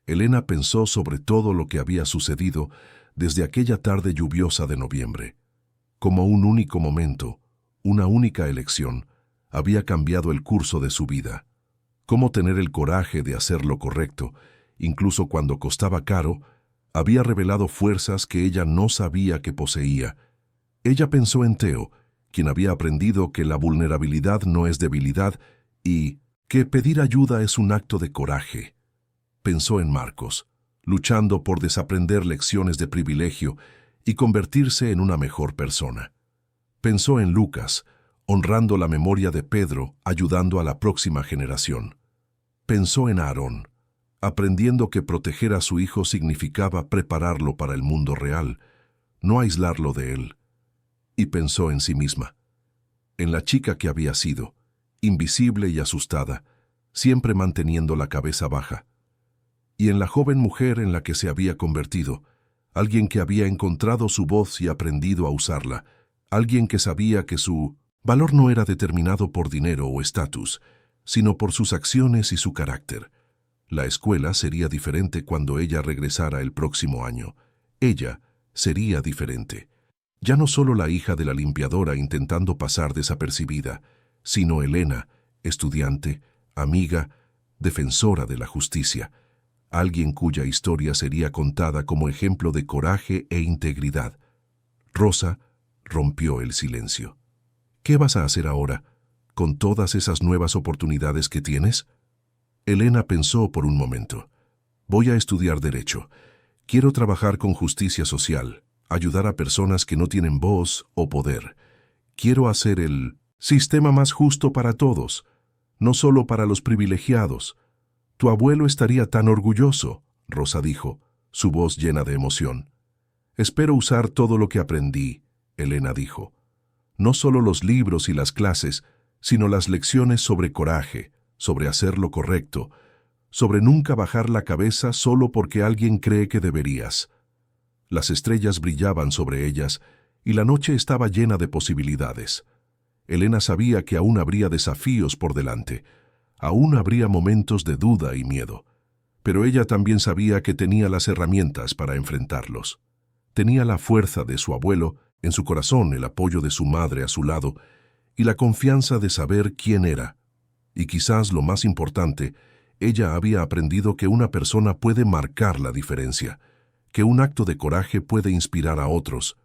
Elena pensó sobre todo lo que había sucedido desde aquella tarde lluviosa de noviembre. Como un único momento, una única elección, había cambiado el curso de su vida. Cómo tener el coraje de hacer lo correcto, incluso cuando costaba caro, había revelado fuerzas que ella no sabía que poseía. Ella pensó en Theo, quien había aprendido que la vulnerabilidad no es debilidad y que pedir ayuda es un acto de coraje. Pensó en Marcos, luchando por desaprender lecciones de privilegio y convertirse en una mejor persona. Pensó en Lucas, honrando la memoria de Pedro, ayudando a la próxima generación. Pensó en Aarón, aprendiendo que proteger a su hijo significaba prepararlo para el mundo real, no aislarlo de él. Y pensó en sí misma, en la chica que había sido, invisible y asustada, siempre manteniendo la cabeza baja, y en la joven mujer en la que se había convertido, alguien que había encontrado su voz y aprendido a usarla, alguien que sabía que su valor no era determinado por dinero o estatus, sino por sus acciones y su carácter. La escuela sería diferente cuando ella regresara el próximo año. Ella sería diferente. Ya no solo la hija de la limpiadora intentando pasar desapercibida, sino Elena, estudiante, amiga, defensora de la justicia, alguien cuya historia sería contada como ejemplo de coraje e integridad. Rosa rompió el silencio. «¿Qué vas a hacer ahora, con todas esas nuevas oportunidades que tienes?» Elena pensó por un momento. «Voy a estudiar Derecho. Quiero trabajar con justicia social, ayudar a personas que no tienen voz o poder. Quiero hacer el sistema más justo para todos, no solo para los privilegiados». «Tu abuelo estaría tan orgulloso», Rosa dijo, su voz llena de emoción. «Espero usar todo lo que aprendí», Elena dijo. «No solo los libros y las clases, sino las lecciones sobre coraje, sobre hacer lo correcto, sobre nunca bajar la cabeza solo porque alguien cree que deberías». Las estrellas brillaban sobre ellas y la noche estaba llena de posibilidades. Elena sabía que aún habría desafíos por delante, aún habría momentos de duda y miedo, pero ella también sabía que tenía las herramientas para enfrentarlos. Tenía la fuerza de su abuelo, en su corazón el apoyo de su madre a su lado y la confianza de saber quién era. Y quizás lo más importante, ella había aprendido que una persona puede marcar la diferencia, que un acto de coraje puede inspirar a otros,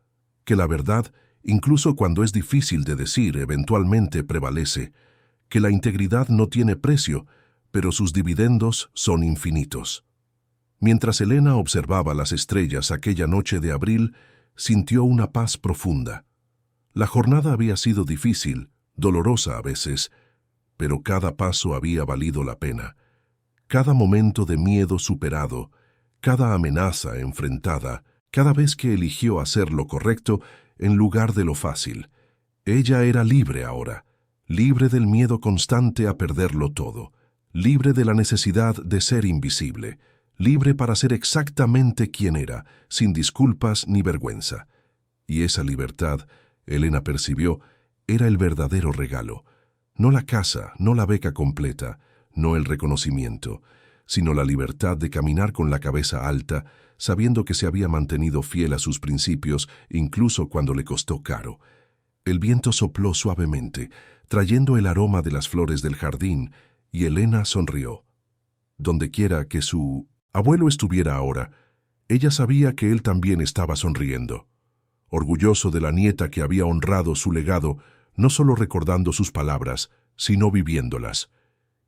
que la verdad, incluso cuando es difícil de decir, eventualmente prevalece, que la integridad no tiene precio, pero sus dividendos son infinitos. Mientras Elena observaba las estrellas aquella noche de abril, sintió una paz profunda. La jornada había sido difícil, dolorosa a veces, pero cada paso había valido la pena. Cada momento de miedo superado, cada amenaza enfrentada, cada vez que eligió hacer lo correcto en lugar de lo fácil. Ella era libre ahora, libre del miedo constante a perderlo todo, libre de la necesidad de ser invisible, libre para ser exactamente quien era, sin disculpas ni vergüenza. Y esa libertad, Elena percibió, era el verdadero regalo. No la casa, no la beca completa, no el reconocimiento, sino la libertad de caminar con la cabeza alta, sabiendo que se había mantenido fiel a sus principios incluso cuando le costó caro. El viento sopló suavemente, trayendo el aroma de las flores del jardín, y Elena sonrió. Dondequiera que su abuelo estuviera ahora, ella sabía que él también estaba sonriendo, orgulloso de la nieta que había honrado su legado, no solo recordando sus palabras, sino viviéndolas.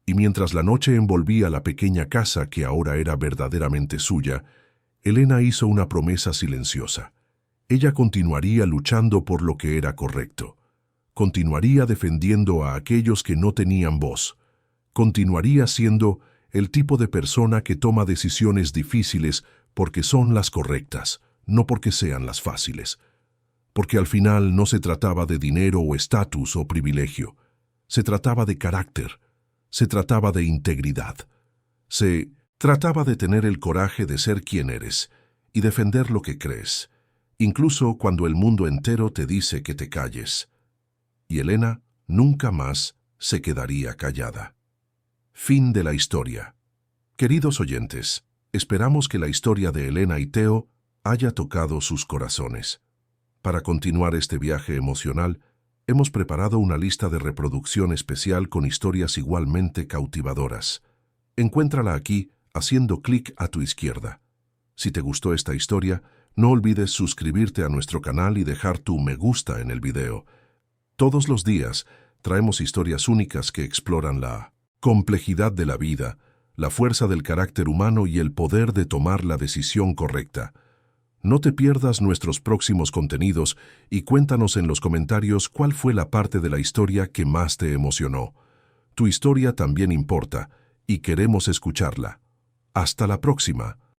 Y mientras la noche envolvía la pequeña casa que ahora era verdaderamente suya, Elena hizo una promesa silenciosa. Ella continuaría luchando por lo que era correcto. Continuaría defendiendo a aquellos que no tenían voz. Continuaría siendo el tipo de persona que toma decisiones difíciles porque son las correctas, no porque sean las fáciles. Porque al final no se trataba de dinero o estatus o privilegio. Se trataba de carácter. Se trataba de integridad. Se trataba de tener el coraje de ser quien eres y defender lo que crees, incluso cuando el mundo entero te dice que te calles. Y Elena nunca más se quedaría callada. Fin de la historia. Queridos oyentes, esperamos que la historia de Elena y Teo haya tocado sus corazones. Para continuar este viaje emocional, hemos preparado una lista de reproducción especial con historias igualmente cautivadoras. Encuéntrala aquí haciendo clic a tu izquierda. Si te gustó esta historia, no olvides suscribirte a nuestro canal y dejar tu me gusta en el video. Todos los días traemos historias únicas que exploran la complejidad de la vida, la fuerza del carácter humano y el poder de tomar la decisión correcta. No te pierdas nuestros próximos contenidos y cuéntanos en los comentarios cuál fue la parte de la historia que más te emocionó. Tu historia también importa y queremos escucharla. Hasta la próxima.